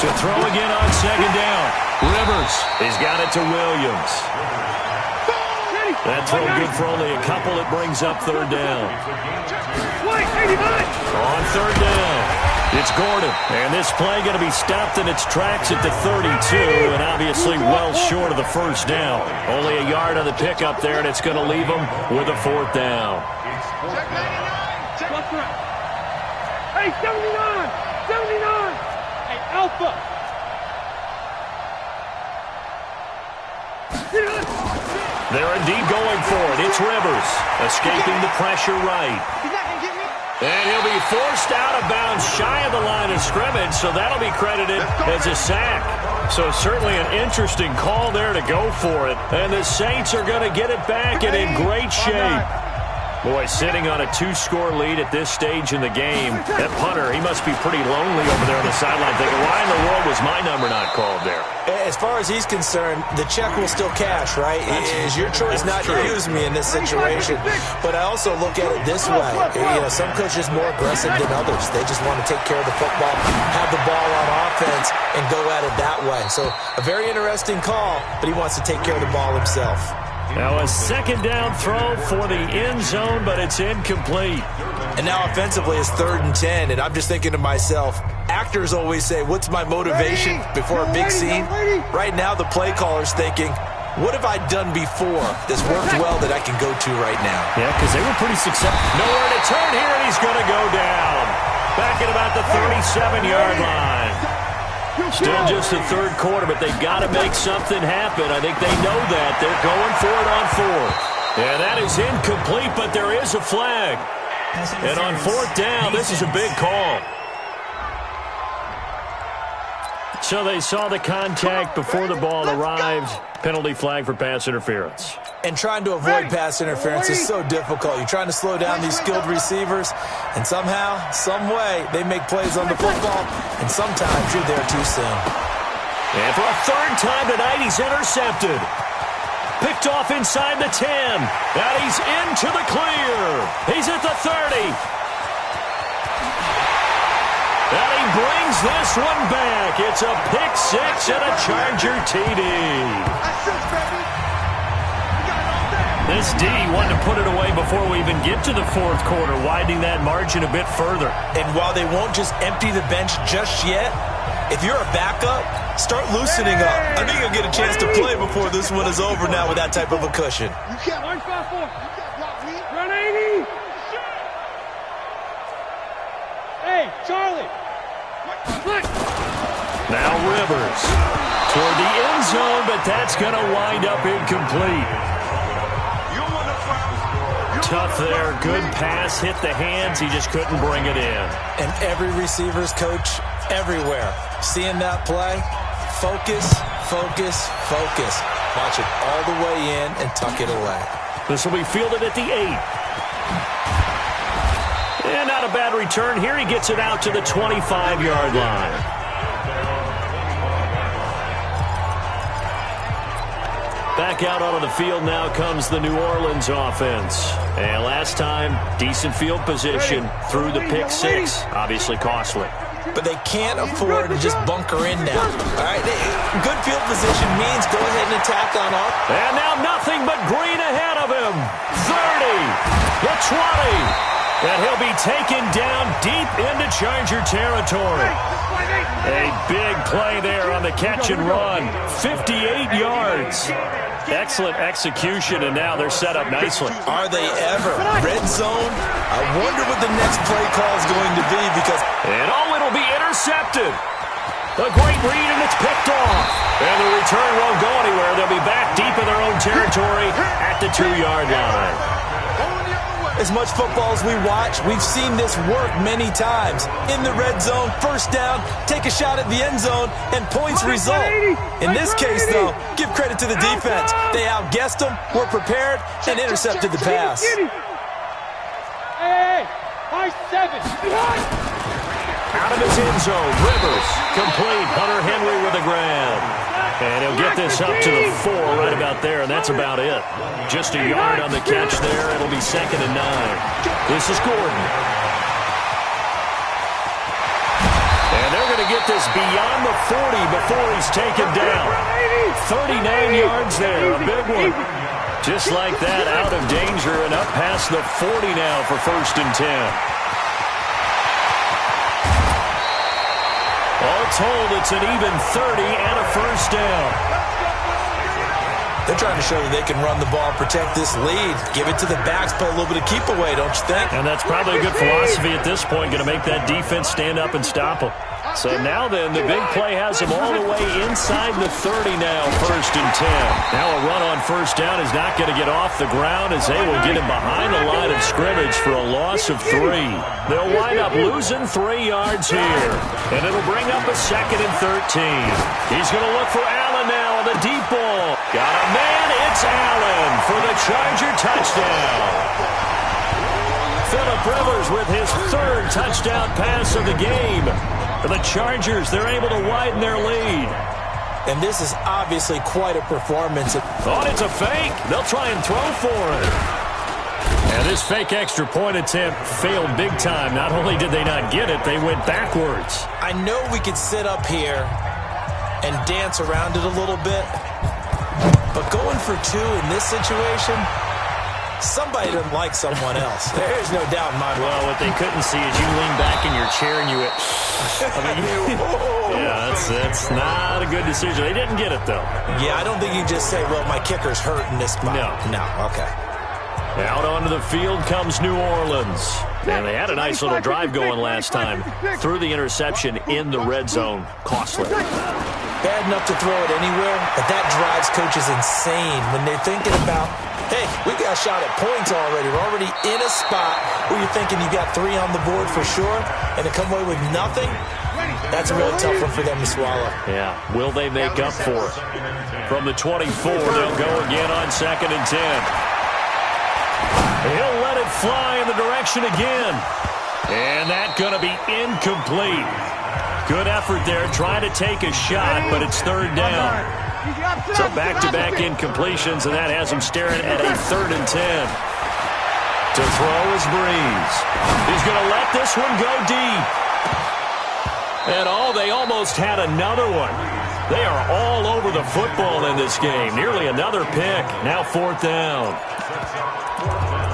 To throw again on second down. Rivers, he's got it to Williams. That throw good for only a couple. It brings up third down. On third down. It's Gordon, and this play going to be stopped in its tracks at the 32, and obviously well short of the first down. Only a yard on the pickup there, and it's going to leave them with a fourth down. Hey, 79! 79! Hey, Alpha! They're indeed going for it. It's Rivers, escaping the pressure right. And he'll be forced out of bounds shy of the line of scrimmage, so that'll be credited as a sack. So certainly an interesting call there to go for it. And the Saints are going to get it back and in great shape. Boy, sitting on a 2-score lead at this stage in the game, that punter, he must be pretty lonely over there on the sideline thinking, why in the world was my number not called there? As far as he's concerned, the check will still cash, right? It is your choice not to use me in this situation. But I also look at it this way. You know, some coaches are more aggressive than others. They just want to take care of the football, have the ball on offense, and go at it that way. So a very interesting call, but he wants to take care of the ball himself. Now a second down throw for the end zone, but it's incomplete. And now offensively it's 3rd and 10, and I'm just thinking to myself, actors always say, what's my motivation before a big scene? Right now the play caller's thinking, what have I done before that's worked well that I can go to right now? Yeah, because they were pretty successful. Nowhere to turn here, and he's going to go down. Back at about the 37-yard line. Still just the third quarter, but they've got to make something happen. I think they know that. They're going for it on fourth. And that is incomplete, but there is a flag. And on fourth down, this is a big call. So they saw the contact before the ball arrived. Penalty flag for pass interference. And trying to avoid pass interference is so difficult. You're trying to slow down these skilled receivers, and somehow, some way, they make plays on the football, and sometimes you're there too soon. And for a third time tonight, he's intercepted. Picked off inside the 10. Now he's into the clear. He's at the 30. And he brings this one back. It's a pick six and a Charger TD. This D wanted to put it away before we even get to the fourth quarter, widening that margin a bit further. And while they won't just empty the bench just yet, if you're a backup, start loosening up. I think you'll get a chance to play before this one is over now with that type of a cushion. You can't run 5-4. You can't block me. Run 80. Hey, Charlie. Now Rivers toward the end zone, but that's going to wind up incomplete. Tough there. Good pass. Hit the hands. He just couldn't bring it in. And every receiver's coach everywhere. Seeing that play, focus, focus, focus. Watch it all the way in and tuck it away. This will be fielded at the 8. And not a bad return here. He gets it out to the 25-yard line. Back out onto the field now comes the New Orleans offense. And last time, decent field position through the pick six. Obviously costly. But they can't afford to just bunker in now. All right, good field position means go ahead and attack on up. And now nothing but green ahead of him. 30, the 20. And he'll be taken down deep into Charger territory. A big play there on the catch and run. 58 yards. Excellent execution, and now they're set up nicely. Are they ever? Red zone? I wonder what the next play call is going to be because... And it'll be intercepted. A great read, and it's picked off. And the return won't go anywhere. They'll be back deep in their own territory at the 2-yard line. As much football as we watch, we've seen this work many times. In the red zone, first down, take a shot at the end zone, and points result. In this case, though, give credit to the defense. They outguessed them, were prepared, and intercepted the pass. Hey, high 7. Out of his end zone, Rivers, complete. Hunter Henry with a grab. And he'll get this up to the 4 right about there, and that's about it. Just a yard on the catch there. It'll be 2nd and 9. This is Gordon. And they're going to get this beyond the 40 before he's taken down. 39 yards there, a big one. Just like that, out of danger and up past the 40 now for 1st and 10. All told, it's an even 30 and a first down. They're trying to show that they can run the ball, protect this lead, give it to the backs, play a little bit of keep away, don't you think? And that's probably a good philosophy at this point, going to make that defense stand up and stop them. So now then, the big play has them all the way inside the 30 now, 1st and 10. Now a run on first down is not going to get off the ground as they will get him behind the line of scrimmage for a loss of 3. They'll wind up losing 3 yards here. And it'll bring up a 2nd and 13. He's going to look for Allen now on the deep ball. Got a man, it's Allen for the Charger touchdown. Phillip Rivers with his 3rd touchdown pass of the game. For the Chargers, they're able to widen their lead. And this is obviously quite a performance. Thought it's a fake. They'll try and throw for it. And this fake extra point attempt failed big time. Not only did they not get it, they went backwards. I know we could sit up here and dance around it a little bit, but going for 2 in this situation, somebody doesn't like someone else. There's no doubt in my mind. Well, what they couldn't see is you lean back in your chair and you went, yeah, that's not a good decision. They didn't get it, though. Yeah, I don't think you can just say, well, my kicker's hurt in this spot. No, okay. Out onto the field comes New Orleans. And they had a nice little drive going last time. Threw the interception in the red zone. Costly. Bad enough to throw it anywhere, but that drives coaches insane when they're thinking about, hey, we got a shot at points already. We're already in a spot where you're thinking you got 3 on the board for sure, and to come away with nothing, that's a really tough one for them to swallow. Yeah, will they make up for it? From the 24, they'll go again on 2nd and 10. He'll let it fly in the direction again. And that's going to be incomplete. Good effort there, trying to take a shot, but it's 3rd down. So back-to-back incompletions, and that has him staring at a 3rd and 10. To throw is Breeze. He's going to let this one go deep. And they almost had another one. They are all over the football in this game. Nearly another pick. Now 4th down.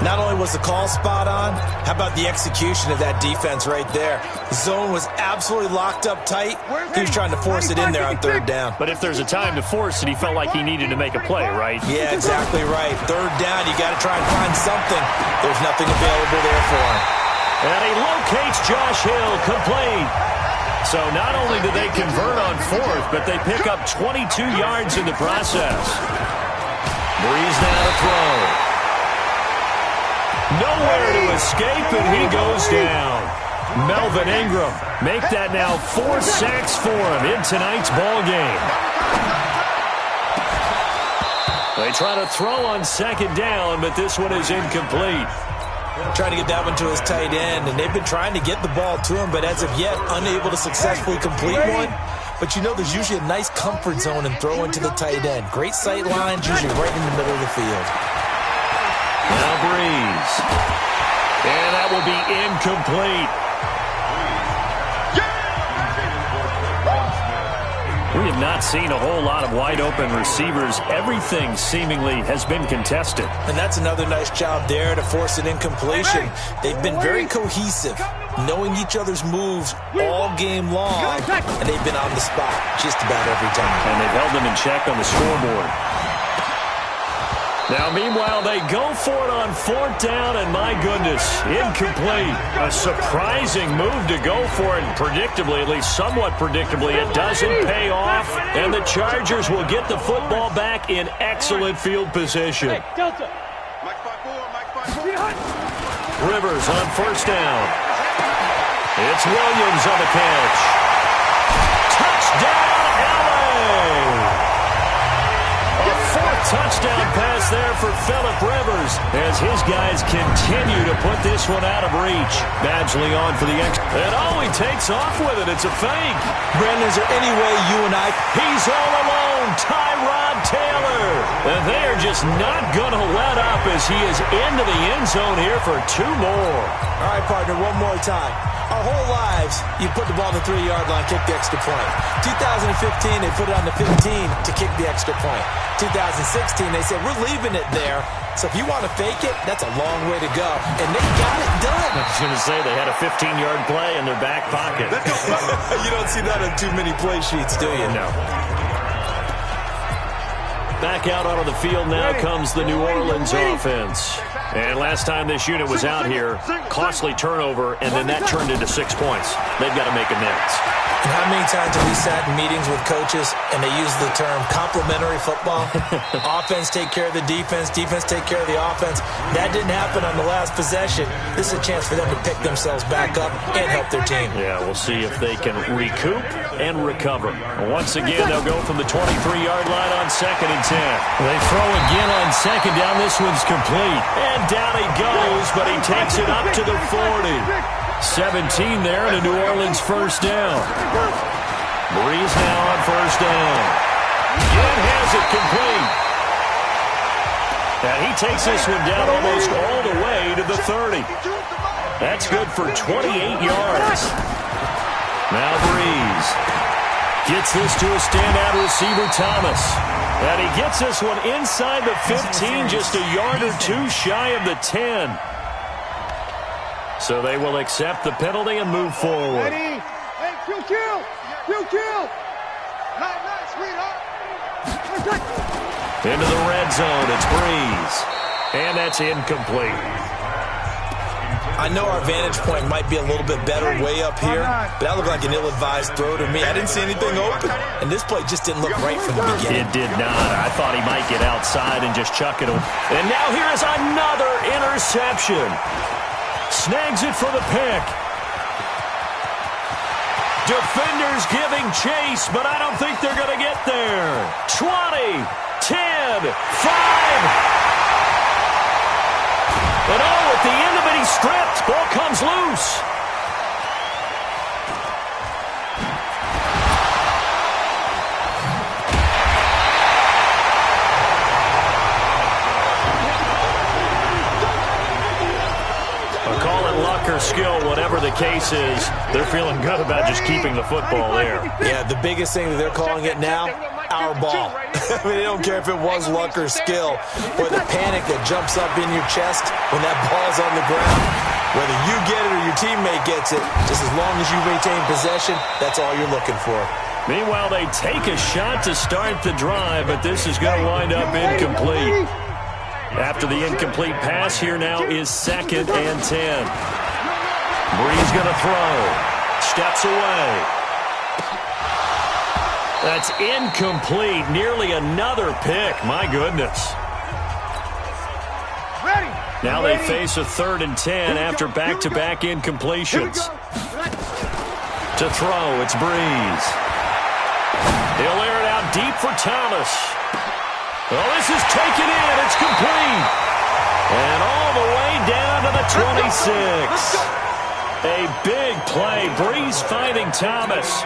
Not only was the call spot on, how about the execution of that defense right there? The zone was absolutely locked up tight. He was trying to force it in there on 3rd down. But if there's a time to force it, he felt like he needed to make a play, right? Yeah, exactly right. 3rd down, you got to try and find something. There's nothing available there for him. And he locates Josh Hill, complete. So not only did they convert on 4th, but they pick up 22 yards in the process. Breeze now to throw. Nowhere to escape, and he goes down. Melvin Ingram make that now 4 sacks for him in tonight's ball game. They try to throw on 2nd down, but this one is incomplete. Trying to get that one to his tight end, and they've been trying to get the ball to him, but as of yet, unable to successfully complete one. But you know there's usually a nice comfort zone in throwing to the tight end. Great sight lines, usually right in the middle of the field. Now Breeze. And that will be incomplete. We have not seen a whole lot of wide-open receivers. Everything seemingly has been contested. And that's another nice job there to force an incompletion. They've been very cohesive, knowing each other's moves all game long, and they've been on the spot just about every time. And they've held them in check on the scoreboard. Now, meanwhile, they go for it on 4th down, and my goodness, incomplete. A surprising move to go for it, and predictably, at least somewhat predictably, it doesn't pay off, and the Chargers will get the football back in excellent field position. Rivers on 1st down. It's Williams on the catch. Touchdown, LA! Touchdown pass there for Phillip Rivers as his guys continue to put this one out of reach. Badgley on for the extra. And he takes off with it. It's a fake. Brandon, is there any way you and I... He's all alone. Tyrod Taylor. And they are just not going to let up as he is into the end zone here for 2 more. All right, partner, one more time. Our whole lives, you put the ball on the 3-yard line, kick the extra point. 2015, they put it on the 15 to kick the extra point. 2016, they said, we're leaving it there. So if you want to fake it, that's a long way to go. And they got it done. I was going to say they had a 15-yard play in their back pocket. You don't see that on too many play sheets, do you? No. Back out onto the field now comes the New Orleans offense. And last time this unit was out here, costly turnover, and then that turned into 6 points. They've got to make amends. And how many times have we sat in meetings with coaches and they use the term complementary football? Offense take care of the defense, defense take care of the offense. That didn't happen on the last possession. This is a chance for them to pick themselves back up and help their team. Yeah, we'll see if they can recoup and recover. Once again, they'll go from the 23-yard line on 2nd and 10. They throw again on 2nd down. This one's complete. And down he goes, but he takes it up to the 40. 17 there and a New Orleans 1st down. Breeze now on 1st down. And has it complete. And he takes this one down almost all the way to the 30. That's good for 28 yards. Now Breeze gets this to a standout receiver, Thomas. And he gets this one inside the 15, just a yard or 2 shy of the 10. So they will accept the penalty and move forward. Hey, QQ! Nice, sweetheart! Into the red zone, it's Breeze. And that's incomplete. I know our vantage point might be a little bit better way up here, but that looked like an ill-advised throw to me. I didn't see anything open, and this play just didn't look right from the beginning. It did not. I thought he might get outside and just chuck it away. And now here is another interception. Snags it for the pick. Defenders giving chase, but I don't think they're going to get there. 20, 10, 5. And at the end of it, he's stripped. Ball comes loose. or skill, whatever the case is, they're feeling good about just keeping the football there. Yeah, the biggest thing that they're calling it now, our ball. I mean, they don't care if it was luck or skill, or the panic that jumps up in your chest when that ball's on the ground. Whether you get it or your teammate gets it, just as long as you retain possession, that's all you're looking for. Meanwhile, they take a shot to start the drive, but this is going to wind up incomplete. After the incomplete pass, here now is 2nd and 10. Bree's going to throw. Steps away. That's incomplete. Nearly another pick. My goodness. Now they face a 3rd and 10 after back-to-back incompletions. To throw, it's Breeze. He'll air it out deep for Thomas. Well, this is taken in. It's complete. And all the way down to the 26. A big play. Breeze finding Thomas.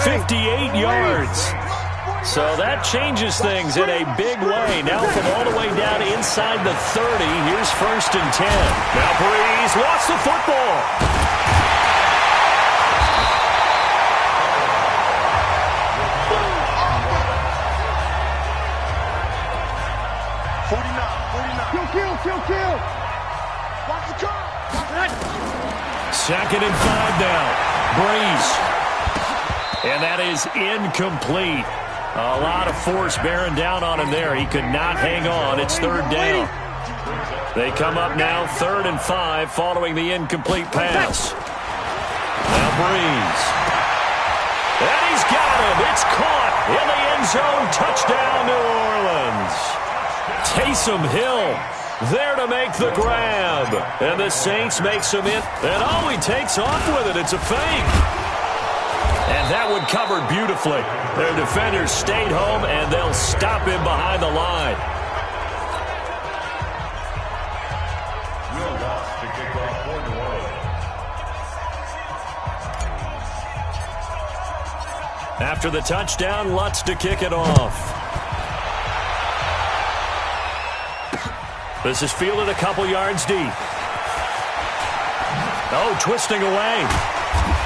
58 yards. So that changes things in a big way. Now from all the way down inside the 30. Here's 1st and 10. Now Breeze lost the football. Kill. Watch the car. 2nd and 5 now. Breeze. And that is incomplete. A lot of force bearing down on him there. He could not hang on. It's 3rd down. They come up now 3rd and 5 following the incomplete pass. Now Breeze. And he's got him. It's caught in the end zone. Touchdown, New Orleans. Taysom Hill there to make the grab. And the Saints make some in. And he takes off with it. It's a fake. And that one covered beautifully. Their defenders stayed home, and they'll stop him behind the line. After the touchdown, Lutz to kick it off. This is fielded a couple yards deep. Oh, twisting away.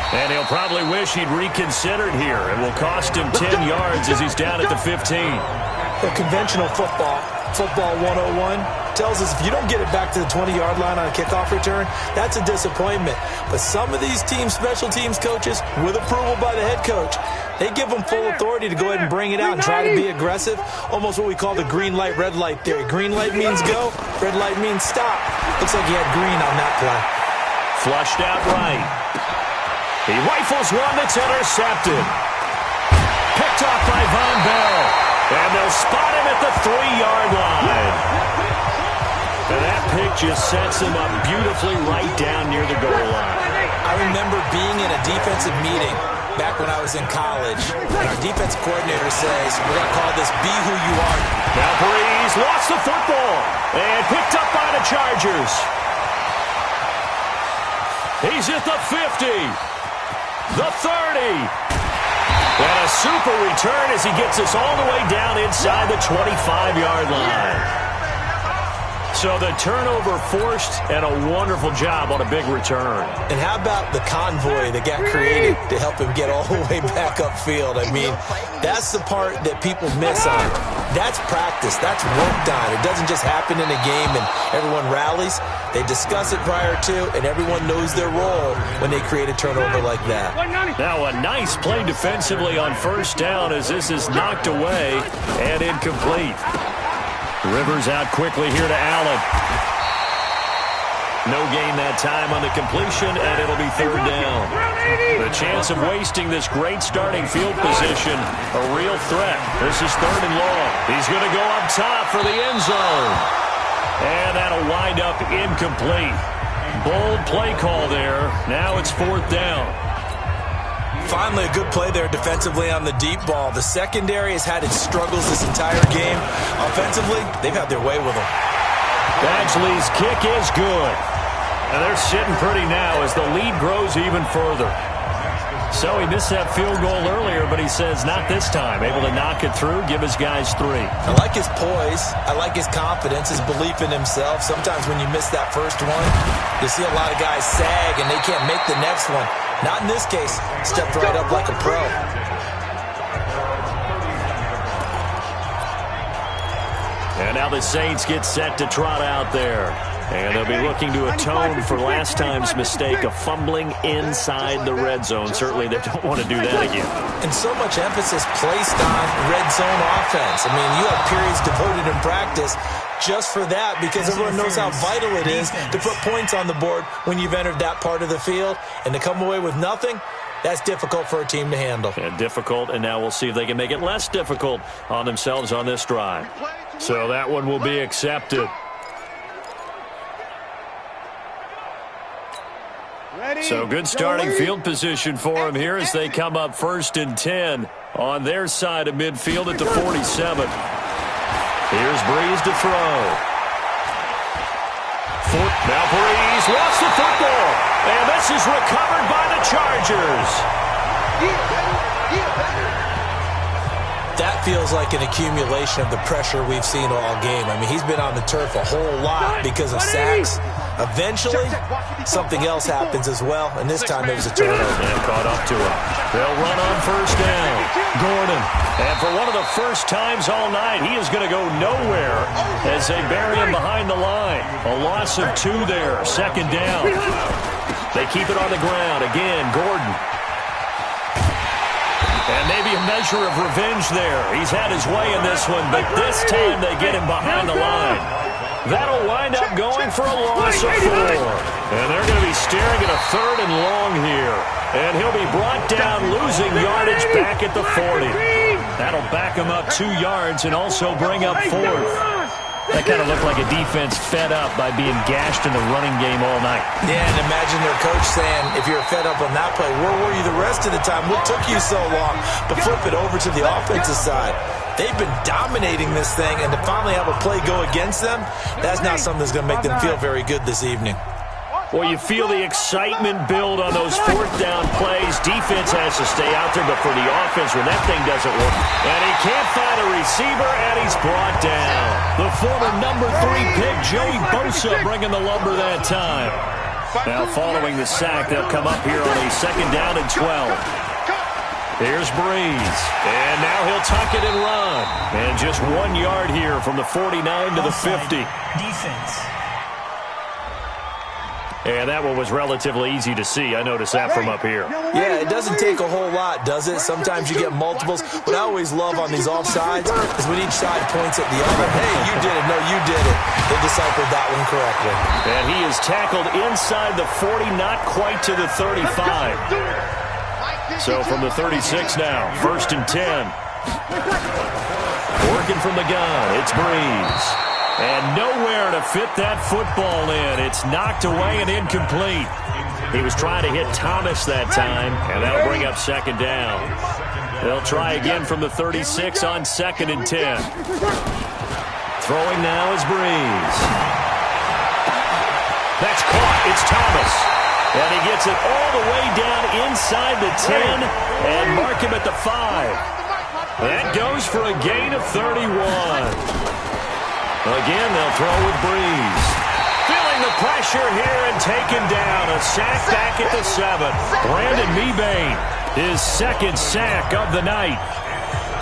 And he'll probably wish he'd reconsidered here. It will cost him 10 yards as he's down at the 15. The conventional football 101, tells us if you don't get it back to the 20-yard line on a kickoff return, that's a disappointment. But some of these special teams coaches, with approval by the head coach, they give them full authority to go ahead and bring it out and try to be aggressive. Almost what we call the green light, red light theory. Green light means go, red light means stop. Looks like he had green on that play. Flushed out right. He rifles one that's intercepted. Picked off by Von Bell. And they'll spot him at the 3-yard line. And that pick just sets him up beautifully right down near the goal line. I remember being in a defensive meeting back when I was in college, and our defensive coordinator says, we're going to call this Be Who You Are. Now Breeze lost the football and picked up by the Chargers. He's at the 50, the 30. And a super return as he gets us all the way down inside the 25-yard line. So the turnover forced and a wonderful job on a big return. And how about the convoy that got created to help him get all the way back upfield? I mean, that's the part that people miss on. That's practice. That's worked on. It doesn't just happen in a game and everyone rallies. They discuss it prior to, and everyone knows their role when they create a turnover like that. Now a nice play defensively on first down as this is knocked away and incomplete. Rivers out quickly here to Allen. No gain that time on the completion, and it'll be third down. The chance of wasting this great starting field position, a real threat. This is third and long. He's going to go up top for the end zone. And that'll wind up incomplete. Bold play call there. Now it's fourth down. Finally, a good play there defensively on the deep ball. The secondary has had its struggles this entire game. Offensively, they've had their way with them. Badgley's kick is good. And they're sitting pretty now as the lead grows even further. So he missed that field goal earlier, but he says not this time. Able to knock it through, give his guys 3. I like his poise. I like his confidence, his belief in himself. Sometimes when you miss that first one, you see a lot of guys sag and they can't make the next one. Not in this case. Stepped right up like a pro. And now the Saints get set to trot out there. And they'll be looking to atone for last time's mistake of fumbling inside the red zone. Certainly they don't want to do that again. And so much emphasis placed on red zone offense. I mean, you have periods devoted in practice just for that because everyone knows how vital it is to put points on the board when you've entered that part of the field. And to come away with nothing, that's difficult for a team to handle. And difficult, and now we'll see if they can make it less difficult on themselves on this drive. So that one will be accepted. So good starting field position for him here as they come up 1st and 10 on their side of midfield at the 47. Here's Breeze to throw. Now Breeze lost the football, and this is recovered by the Chargers. That feels like an accumulation of the pressure we've seen all game. I mean, he's been on the turf a whole lot because of sacks. Eventually, something else happens as well, and this time it was a turnover. And caught up to him. They'll run on 1st down. Gordon. And for one of the first times all night, he is going to go nowhere as they bury him behind the line. A loss of 2 there. 2nd down. They keep it on the ground. Again, Gordon. And maybe a measure of revenge there. He's had his way in this one, but this time they get him behind the line. That'll wind up going for a loss of 4. And they're going to be staring at a 3rd and long here. And he'll be brought down, losing yardage back at the 40. That'll back him up 2 yards and also bring up 4th. That kind of looked like a defense fed up by being gashed in the running game all night. Yeah, and imagine their coach saying, if you're fed up on that play, where were you the rest of the time? What took you so long? But flip it over to the offensive side. They've been dominating this thing, and to finally have a play go against them, that's not something that's going to make them feel very good this evening. Well, you feel the excitement build on those 4th down plays. Defense has to stay out there, but for the offense, when that thing doesn't work, and he can't find a receiver, and he's brought down. The former number 3 pick, Joey Bosa, bringing the lumber that time. Now, following the sack, they'll come up here on a 2nd down and 12. Here's Breeze, and now he'll tuck it and run. And just 1 yard here from the 49 to the 50. Defense. And that one was relatively easy to see. I noticed that from up here. Yeah, it doesn't take a whole lot, does it? Sometimes you get multiples. What I always love on these offsides is when each side points at the other. Hey, you did it. No, you did it. They deciphered that one correctly. And he is tackled inside the 40, not quite to the 35. So from the 36 now, 1st and 10. Working from the gun, it's Breeze. And nowhere to fit that football in. It's knocked away and incomplete. He was trying to hit Thomas that time, and that'll bring up 2nd down. They'll try again from the 36 on 2nd and 10. Throwing now is Breeze. That's caught. It's Thomas. And he gets it all the way down inside the 10 and mark him at the 5. That goes for a gain of 31. Again, they'll throw with Breeze. Feeling the pressure here and taken down. A sack back at the 7. Brandon Mebane, his 2nd sack of the night.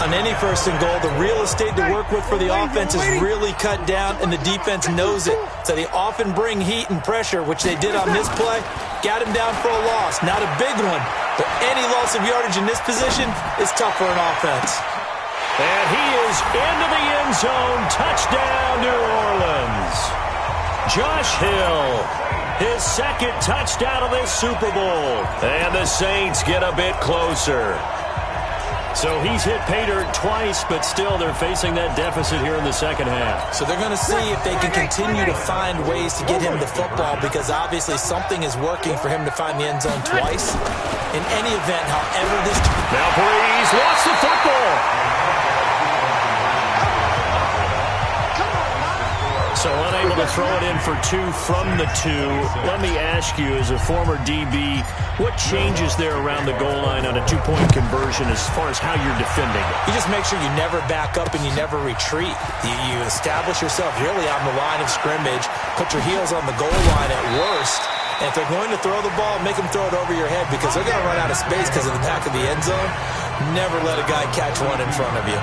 On any 1st and goal, the real estate to work with for the offense is really cut down, and the defense knows it. So they often bring heat and pressure, which they did on this play. Got him down for a loss. Not a big one, but any loss of yardage in this position is tough for an offense. And he is into the end zone. Touchdown, New Orleans. Josh Hill, his 2nd touchdown of this Super Bowl. And the Saints get a bit closer. So he's hit pay dirt twice, but still they're facing that deficit here in the 2nd half. So they're going to see if they can continue to find ways to get him the football, because obviously something is working for him to find the end zone twice. In any event, however this... Now Breeze lost the football. So unable able to throw it in for 2 from the 2. Let me ask you, as a former DB, what changes there around the goal line on a 2-point conversion as far as how you're defending it? You just make sure you never back up and you never retreat. You establish yourself really on the line of scrimmage, put your heels on the goal line at worst, and if they're going to throw the ball, make them throw it over your head because they're going to run out of space because of the back of the end zone. Never let a guy catch one in front of you.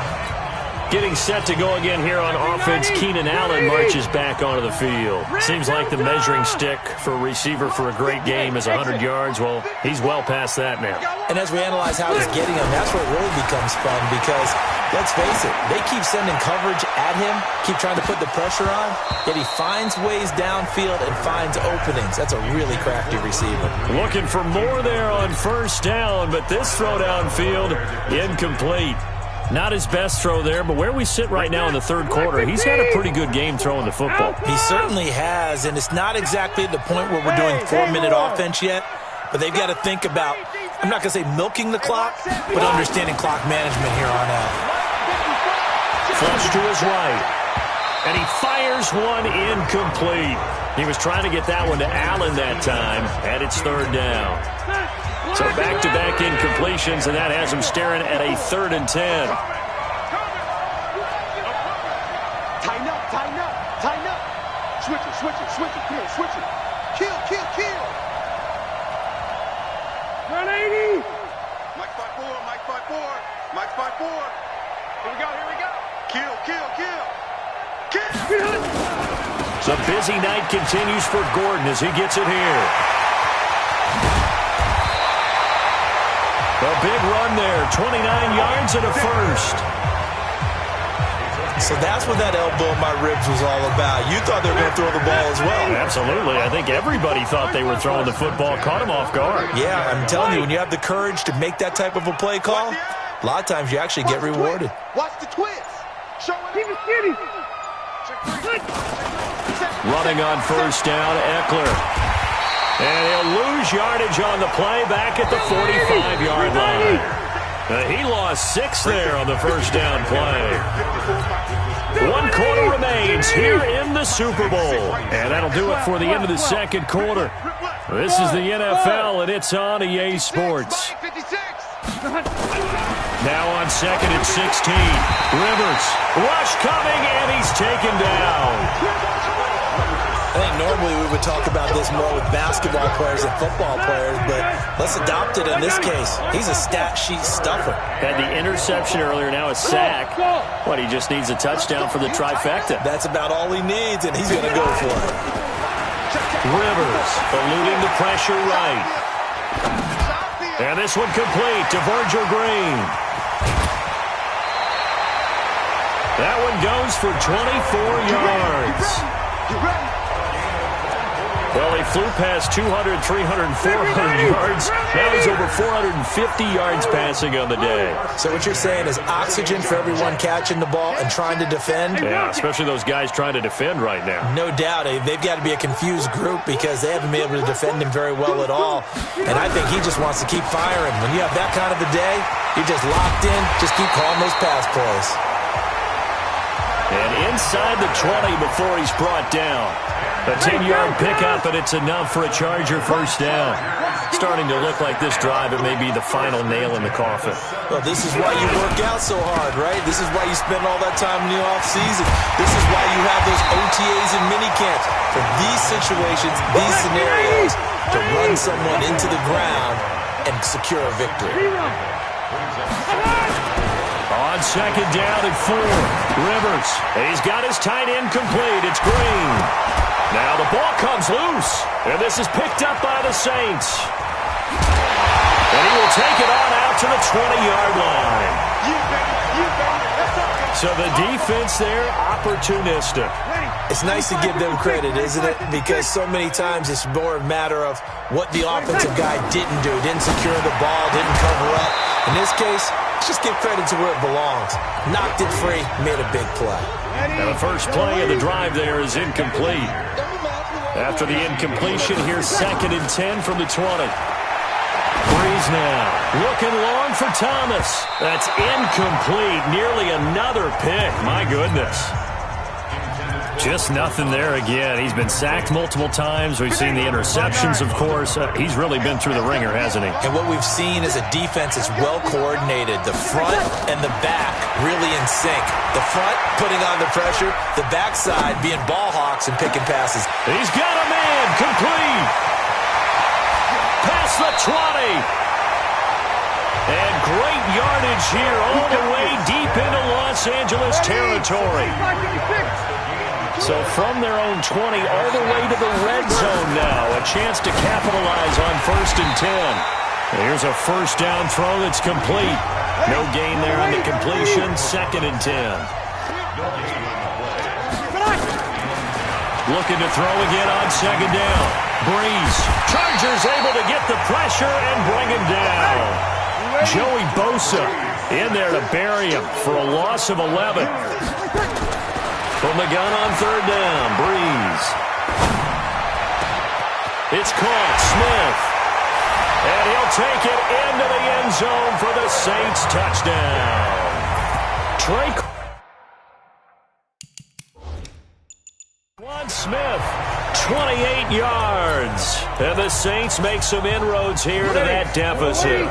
Getting set to go again here on offense, Keenan Allen marches back onto the field. Seems like the measuring stick for a receiver for a great game is 100 yards. Well, he's well past that now. And as we analyze how he's getting them, that's where it really becomes fun because, let's face it, they keep sending coverage at him, keep trying to put the pressure on, yet he finds ways downfield and finds openings. That's a really crafty receiver. Looking for more there on first down, but this throw downfield, incomplete. Not his best throw there, but where we sit right now in the third quarter, he's had a pretty good game throwing the football. He certainly has, and it's not exactly the point where we're doing 4-minute offense yet, but they've got to think about, I'm not going to say milking the clock, but understanding clock management here on out. Flush to his right, and he fires one incomplete. He was trying to get that one to Allen that time, and it's third down. So back-to-back incompletions, and that has him staring at a 3rd and 10. Tighten up, tighten up, tighten up. Switch it, switch it, switch it, kill, switch it. Kill, kill, kill. 180. Mike 5-4, Mike 5-4, Mike 5-4. Here we go, here we go. Kill, kill, kill. Kill. The busy night continues for Gordon as he gets it here. A big run there, 29 yards and a first. So that's what that elbow in my ribs was all about. You thought they were going to throw the ball as well. Absolutely. I think everybody thought they were throwing the football, caught him off guard. Yeah, I'm telling you, when you have the courage to make that type of a play call, a lot of times you actually get rewarded. Watch the twist. Show it. Keep it skinny. Running on first down, Eckler. And he'll lose yardage on the play back at the 45-yard line. He lost 6 there on the first down play. 1 quarter remains here in the Super Bowl. And that'll do it for the end of the second quarter. This is the NFL, and it's on EA Sports. Now on 2nd and 16. Rivers, rush coming, and he's taken down. I think normally we would talk about this more with basketball players and football players, but let's adopt it in this case. He's a stat sheet stuffer. Had the interception earlier, now a sack. What, he just needs a touchdown for the trifecta. That's about all he needs, and he's going to go for it. Rivers eluding the pressure right. And this one complete to Virgil Green. That one goes for 24 yards. Well, he flew past 200, 300, 400 yards. Now he's over 450 yards passing on the day. So what you're saying is oxygen for everyone catching the ball and trying to defend? Yeah, especially those guys trying to defend right now. No doubt. They've got to be a confused group because they haven't been able to defend him very well at all. And I think he just wants to keep firing. When you have that kind of a day, you're just locked in. Just keep calling those pass plays. And inside the 20 before he's brought down. A 10-yard pickup, and it's enough for a Charger first down. Starting to look like this drive, it may be the final nail in the coffin. Well, this is why you work out so hard, right? This is why you spend all that time in the offseason. This is why you have those OTAs and minicamps. For these situations, these scenarios, to run someone into the ground and secure a victory. On 2nd down and 4, Rivers. He's got his tight end complete. It's Green. Now the ball comes loose, and this is picked up by the Saints. And he will take it on out to the 20-yard line. So the defense there, opportunistic. It's nice to give them credit, isn't it? Because so many times it's more a matter of what the offensive guy didn't do. Didn't secure the ball, didn't cover up. In this case, let's just give credit to where it belongs. Knocked it free, made a big play. And the first play of the drive there is incomplete. After the incompletion, here's 2nd and 10 from the 20. Breeze now, looking long for Thomas. That's incomplete, nearly another pick, my goodness. Just nothing there again. He's been sacked multiple times. We've seen the interceptions, of course. He's really been through the ringer, hasn't he? And what we've seen is a defense that's well coordinated. The front and the back really in sync. The front putting on the pressure, the backside being ball hawks and picking passes. He's got a man, complete. Past the 20. And great yardage here all the way deep into Los Angeles territory. So from their own 20 all the way to the red zone now. A chance to capitalize on 1st and 10. Here's a first down throw that's complete. No gain there on the completion. 2nd and 10. Looking to throw again on 2nd down. Breeze. Chargers able to get the pressure and bring him down. Joey Bosa in there to bury him for a loss of 11. From the gun on 3rd down, Breeze. It's caught, Smith. And he'll take it into the end zone for the Saints touchdown. Traquan Smith, 28 yards. And the Saints make some inroads here to that deficit.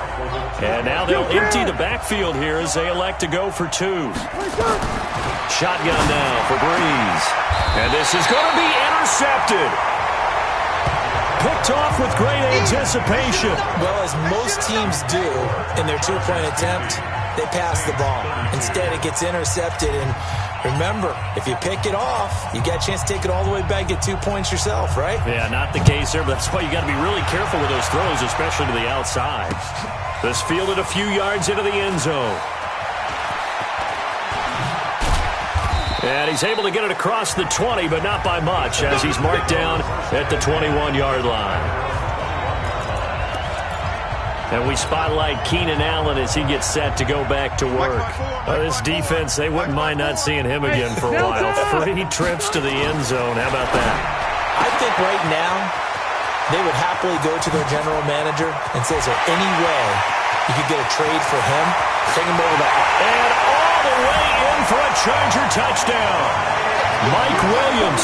And now they'll empty the backfield here as they elect to go for 2. Shotgun now for Breeze. And this is going to be intercepted. Picked off with great anticipation. Well, as most teams do in their 2-point attempt, they pass the ball. Instead, it gets intercepted. And remember, if you pick it off, you got a chance to take it all the way back, get 2 points yourself, right? Yeah, not the case there, but that's why you got to be really careful with those throws, especially to the outside. This fielded a few yards into the end zone. And he's able to get it across the 20, but not by much, as he's marked down at the 21-yard line. And we spotlight Keenan Allen as he gets set to go back to work. This defense, they wouldn't mind not seeing him again for a while. 3 trips to the end zone. How about that? I think right now they would happily go to their general manager and say, is there any way you could get a trade for him? Take him over that. And all the way in for a Charger touchdown. Mike Williams,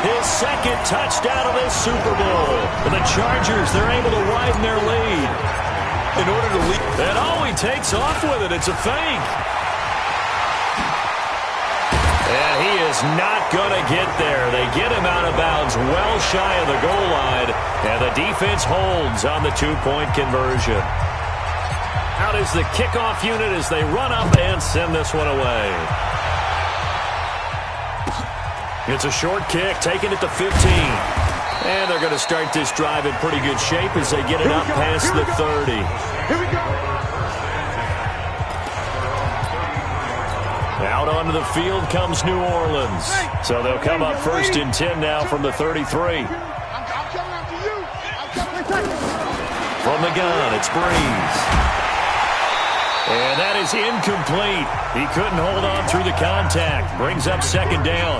his 2nd touchdown of this Super Bowl. And the Chargers, they're able to widen their lead. In order to lead. And oh, he takes off with it. It's a fake. And he is not going to get there. They get him out of bounds well shy of the goal line. And the defense holds on the 2-point conversion. Out is the kickoff unit as they run up and send this one away. It's a short kick, taken at the 15. And they're going to start this drive in pretty good shape as they get it up past the 30. Here we go. Out onto the field comes New Orleans. So they'll come up 1st and 10 now from the 33. From the gun, it's Breeze. And that is incomplete. He couldn't hold on through the contact. Brings up 2nd down.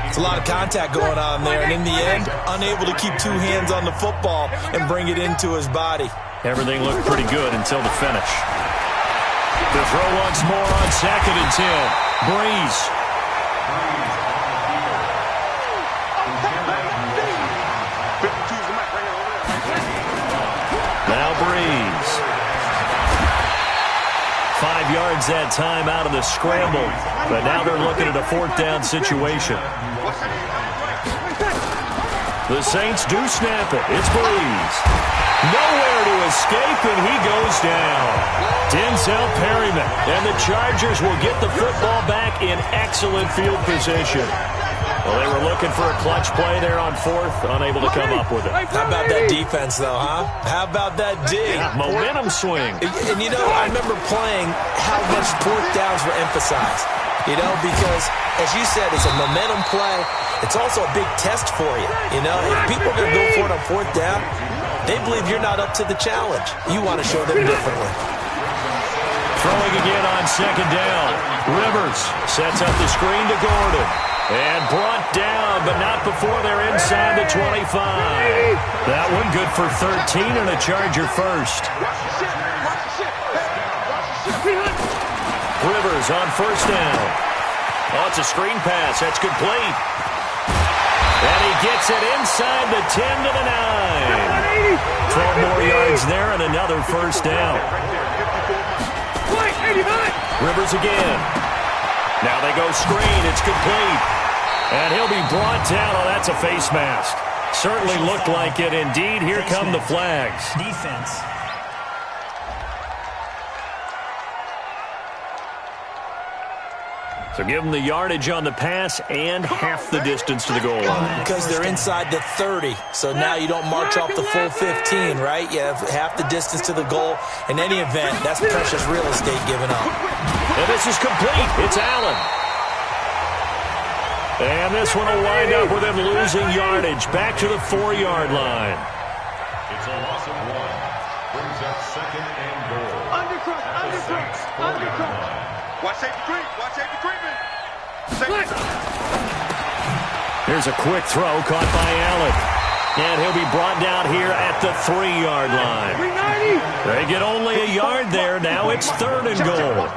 It's a lot of contact going on there, and in the end, unable to keep 2 hands on the football and bring it into his body. Everything looked pretty good until the finish. The throw once more on 2nd and 10. Breeze. Now Breeze. 5 yards that time out of the scramble. But now they're looking at a 4th down situation. The Saints do snap it. It's Breeze. Nowhere to escape, and he goes down. Denzel Perryman. And the Chargers will get the football back in excellent field position. Well, they were looking for a clutch play there on 4th, unable to come up with it. How about that defense, though, huh? How about that D? Yeah, momentum swing. And, you know, I remember playing how much 4th downs were emphasized. You know, because, as you said, it's a momentum play. It's also a big test for you. You know, if people are going to go for it on 4th down, they believe you're not up to the challenge. You want to show them differently. Throwing again on 2nd down. Rivers sets up the screen to Gordon. And brought down, but not before they're inside the 25. That one good for 13 and a Charger first. Rivers on 1st down. Oh, it's a screen pass. That's complete. And he gets it inside the 10 to the 9. 12 more yards there and another first down. Rivers again. Now they go screen. It's complete. And he'll be brought down. Oh, that's a face mask. Certainly looked like it. Indeed, here come the flags. Defense. So give them the yardage on the pass and half the distance to the goal line. Because they're inside the 30, so now you don't march off the full 15, right? You have half the distance to the goal. In any event, that's precious real estate given up. And this is complete. It's Allen. And this one will wind up with him losing yardage back to the 4-yard line. It's a loss of 1. Brings up second and goal. Undercut. Watch safety creep. Watch safety creeping. Here's a quick throw caught by Allen. And he'll be brought down here at the 3-yard line. They get only a yard there. Now it's 3rd and goal.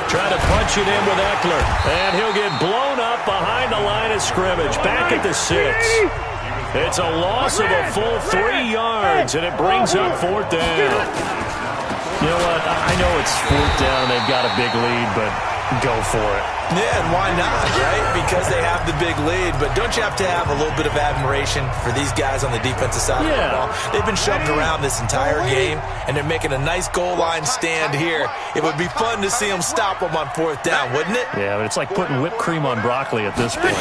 Trying to punch it in with Eckler. And he'll get blown up behind the line of scrimmage. Back at the 6. It's a loss of a full 3 yards, and it brings up 4th down. You know what? I know it's 4th down. They've got a big lead, but go for it. Yeah, and why not, right? Because they have the big lead. But don't you have to have a little bit of admiration for these guys on the defensive side of the ball? They've been shoved around this entire game, and they're making a nice goal line stand here. It would be fun to see them stop them on 4th down, wouldn't it? Yeah, but it's like putting whipped cream on broccoli at this point.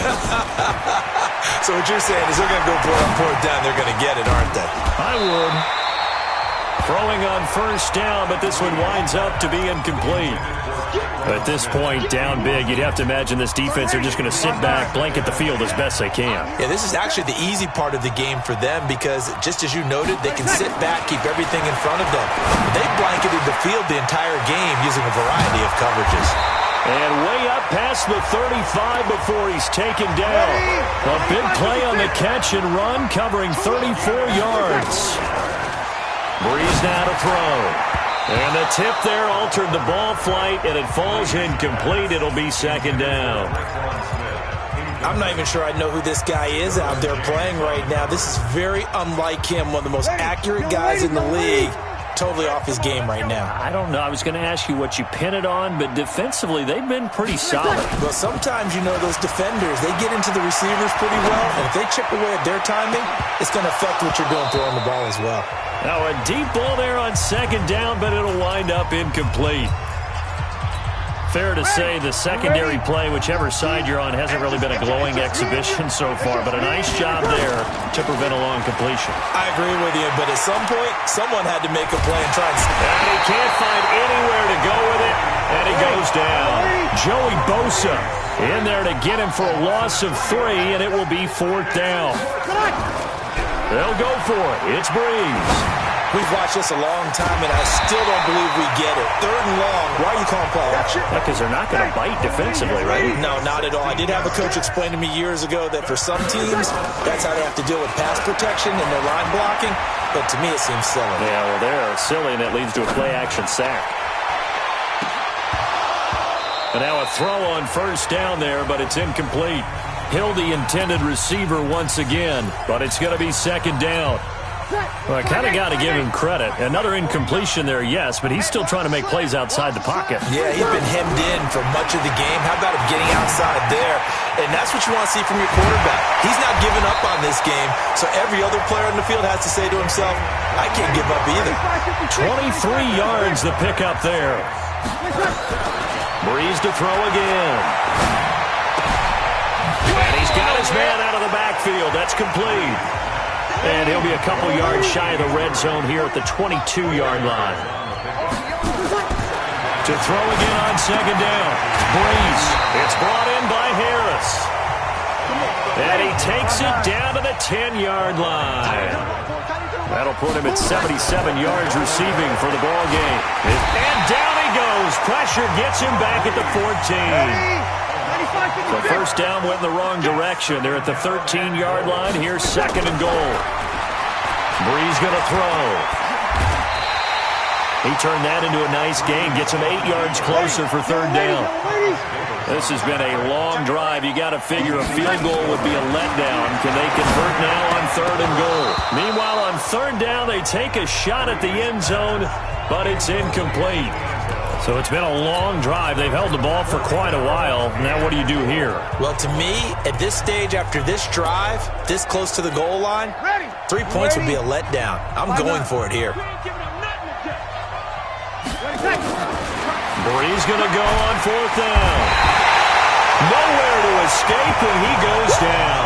So what you're saying is they're going to go for it on 4th down. They're going to get it, aren't they? I would. Throwing on 1st down, but this one winds up to be incomplete. At this point, down big, you'd have to imagine this defense are just going to sit back, blanket the field as best they can. Yeah, this is actually the easy part of the game for them because, just as you noted, they can sit back, keep everything in front of them. They blanketed the field the entire game using a variety of coverages. And way up past the 35 before he's taken down. A big play on the catch and run, covering 34 yards. Breeze now to throw. And the tip there altered the ball flight, and it falls incomplete. It'll be 2nd down. I'm not even sure I know who this guy is out there playing right now. This is very unlike him, one of the most accurate guys in the league. Totally off his game right now. I don't know. I was going to ask you what you pin it on, but defensively, they've been pretty solid. Well, sometimes, you know, those defenders, they get into the receivers pretty well, and if they chip away at their timing, it's going to affect what you're doing throwing the ball as well. Now, a deep ball there on 2nd down, but it'll wind up incomplete. Fair to say the secondary play, whichever side you're on, hasn't really been a glowing exhibition so far, but a nice job there to prevent a long completion. I agree with you, but at some point, someone had to make a play and try and... And he can't find anywhere to go with it, and he goes down. Joey Bosa in there to get him for a loss of 3, and it will be 4th down. They'll go for it. It's Breeze. We've watched this a long time, and I still don't believe we get it. 3rd and long. Why are you calling play action? Because they're not going to bite defensively, right? No, not at all. I did have a coach explain to me years ago that for some teams, that's how they have to deal with pass protection and their line blocking. But to me, it seems silly. Yeah, well, they're silly, and that leads to a play-action sack. And now a throw on 1st down there, but it's incomplete. Hill, the intended receiver once again, but it's going to be 2nd down. Well, I kind of got to give him credit. Another incompletion there, yes, but he's still trying to make plays outside the pocket. Yeah, he's been hemmed in for much of the game. How about him getting outside there? And that's what you want to see from your quarterback. He's not giving up on this game, so every other player on the field has to say to himself, I can't give up either. 23 yards the pickup there. Breeze to throw again. And he's got his man out of the backfield. That's complete. And he'll be a couple yards shy of the red zone here at the 22-yard line. To throw again on 2nd down. Breeze. It's brought in by Harris. And he takes it down to the 10-yard line. That'll put him at 77 yards receiving for the ball game. And down he goes. Pressure gets him back at the 14. The 1st down went in the wrong direction. They're at the 13-yard line. Here's 2nd and goal. Breeze going to throw. He turned that into a nice gain, gets him 8 yards closer for third down. This has been a long drive. You got to figure a field goal would be a letdown. Can they convert now on third and goal? Meanwhile, on third down, they take a shot at the end zone, but it's incomplete. So it's been a long drive. They've held the ball for quite a while. Now what do you do here? Well, to me, at this stage, after this drive, this close to the goal line, 3 points would be a letdown. I'm going for it here. Bree's going to go on fourth down. Nowhere to escape, and he goes down.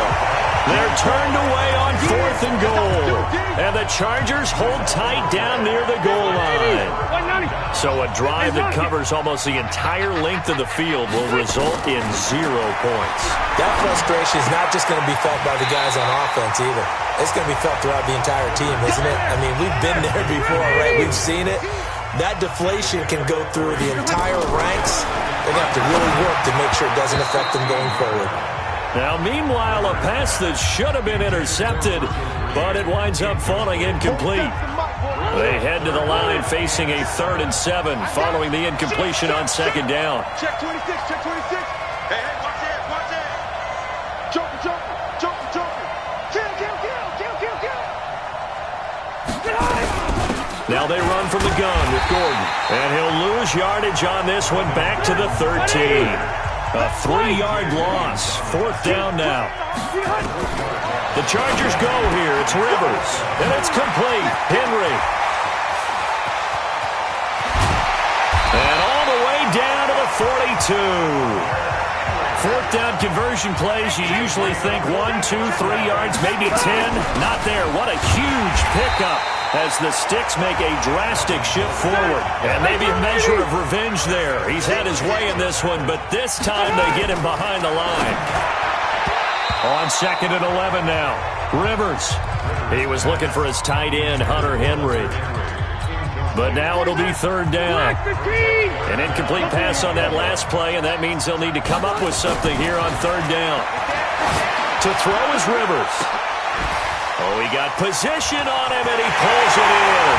They're turned away on fourth and goal. And the Chargers hold tight down near the goal line. So a drive that covers almost the entire length of the field will result in 0 points. That frustration is not just going to be felt by the guys on offense either. It's going to be felt throughout the entire team, isn't it? I mean, we've been there before, right? We've seen it. That deflation can go through the entire ranks. They're going to have to really work to make sure it doesn't affect them going forward. Now, meanwhile, a pass that should have been intercepted, but it winds up falling incomplete. They head to the line facing a 3rd and 7 following the incompletion on second down. Check 26, check 26. Hey, watch it, watch it. Joker, joker, joker, joker. Kill, kill, kill, kill, kill, kill. Get out of here. Now they run from the gun with Gordon. And he'll lose yardage on this one back to the 13. A 3-yard loss. 4th down now. The Chargers go here. It's Rivers. And it's complete. Henry. And all the way down to the 42. 4th down conversion plays, you usually think 1, 2, 3 yards, maybe 10. Not there. What a huge pickup as the Sticks make a drastic shift forward. And maybe a measure of revenge there. He's had his way in this one, but this time they get him behind the line. On 2nd and 11 now. Rivers. He was looking for his tight end, Hunter Henry. But now it'll be 3rd down. An incomplete pass on that last play, and that means they'll need to come up with something here on 3rd down. To throw is Rivers. Oh, he got position on him, and he pulls it in.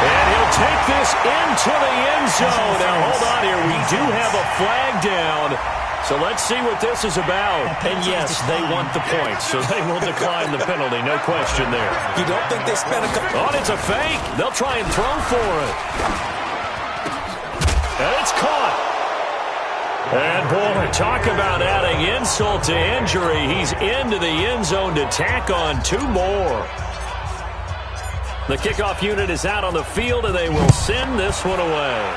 And he'll take this into the end zone. Now, hold on here. We do have a flag down. So let's see what this is about. And yes, they want the points, so they will decline the penalty. No question there. You don't think they spent a couple... Oh, it's a fake. They'll try and throw for it. And it's caught. And, boy, talk about adding insult to injury. He's into the end zone to tack on 2 more. The kickoff unit is out on the field, and they will send this one away.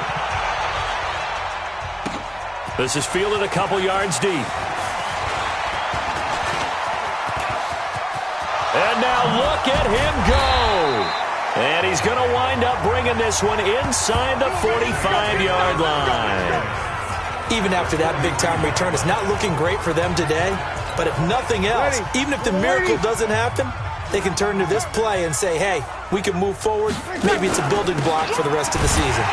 This is fielded a couple yards deep. And now look at him go. And he's going to wind up bringing this one inside the 45-yard line. Even after that big-time return, it's not looking great for them today. But if nothing else, even if the miracle doesn't happen, they can turn to this play and say, hey, we can move forward. Maybe it's a building block for the rest of the season.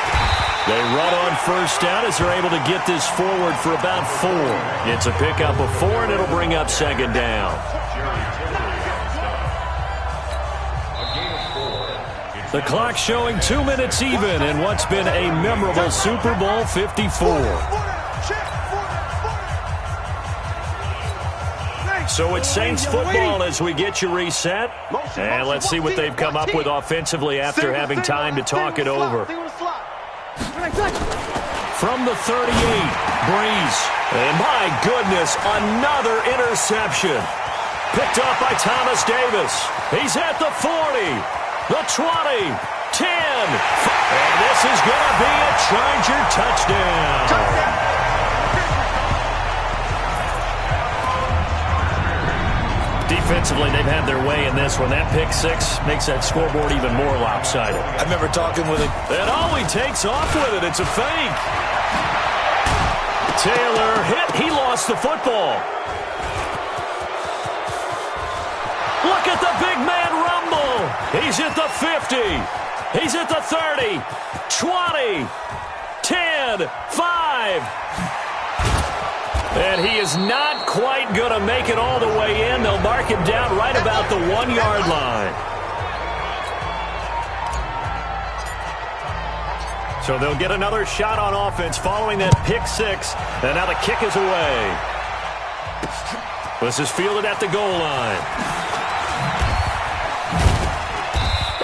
They run on 1st down as they're able to get this forward for about 4. It's a pickup of 4, and it'll bring up 2nd down. The clock showing 2 minutes even in what's been a memorable Super Bowl 54. So it's Saints football as we get you reset. And let's see what they've come up with offensively after having time to talk it over. From the 38, Breeze. And my goodness, another interception. Picked up by Thomas Davis. He's at the 40, the 20, 10. And this is going to be a Charger touchdown. Defensively, they've had their way in this one. That pick 6 makes that scoreboard even more lopsided. I remember talking with him. And he takes off with it. It's a fake. Taylor hit. He lost the football. Look at the big man rumble. He's at the 50. He's at the 30. 20. 10. 5. And he is not quite going to make it all the way in. They'll mark him down right about the 1-yard line. So they'll get another shot on offense following that pick six. And now the kick is away. This is fielded at the goal line.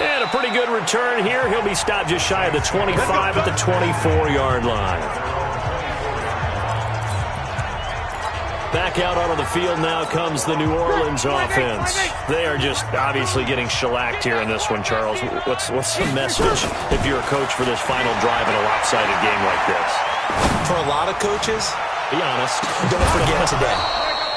And a pretty good return here. He'll be stopped just shy of the 25 at the 24-yard line. Back out onto the field now comes the New Orleans offense. They are just obviously getting shellacked here in this one, Charles. What's the message if you're a coach for this final drive in a lopsided game like this? For a lot of coaches, be honest. Don't forget today.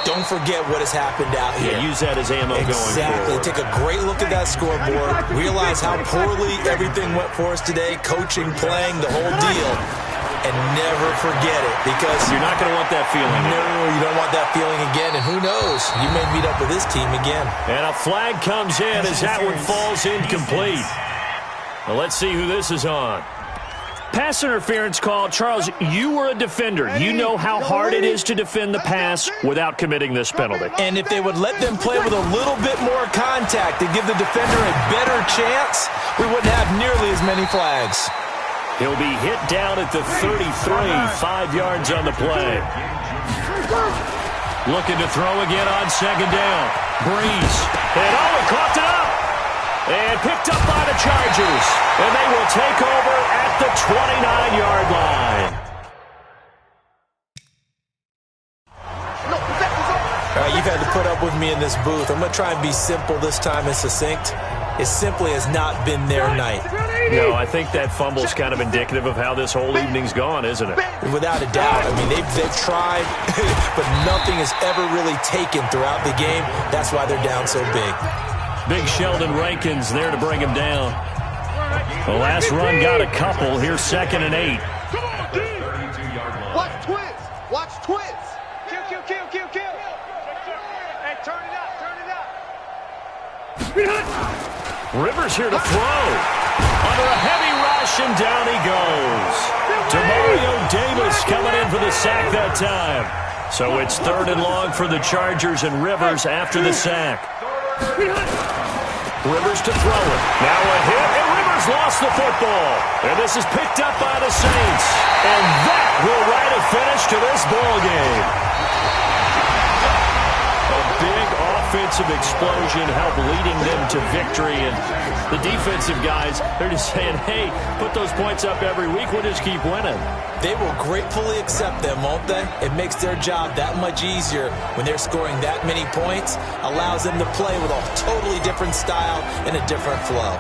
Don't forget what has happened out here. Yeah, use that as ammo going forward. Exactly. Take a great look at that scoreboard. Realize how poorly everything went for us today. Coaching, playing, the whole deal. And never forget it, because you're not going to want that feeling. No, you don't want that feeling again. And who knows? You may meet up with this team again. And a flag comes in as that one falls incomplete. Well, let's see who this is on. Pass interference call. Charles, you were a defender. You know how hard it is to defend the pass without committing this penalty. And if they would let them play with a little bit more contact and give the defender a better chance, we wouldn't have nearly as many flags. He'll be hit down at the 33, 5 yards on the play. Looking to throw again on second down. Breeze. And he caught it up. And picked up by the Chargers. And they will take over at the 29-yard line. All right, you've had to put up with me in this booth. I'm going to try and be simple this time and succinct. It simply has not been their night. No, I think that fumble's kind of indicative of how this whole evening's gone, isn't it? Without a doubt. I mean, they've tried, but nothing is ever really taken throughout the game. That's why they're down so big. Big Sheldon Rankins there to bring him down. The last run got a couple. Here's 2nd and 8. Come on, dude. Watch twins. Watch twins. Kill. Hey, turn it up. Rivers here to throw. Under a heavy rush, and down he goes. Demario Davis coming in for the sack that time. So it's 3rd and long for the Chargers, and Rivers after the sack. Rivers to throw it. Now a hit, and Rivers lost the football. And this is picked up by the Saints. And that will write a finish to this ball game. A big offensive explosion helped leading them to victory. And the defensive guys, they're just saying, hey, put those points up every week. We'll just keep winning. They will gratefully accept them, won't they? It makes their job that much easier when they're scoring that many points. Allows them to play with a totally different style and a different flow.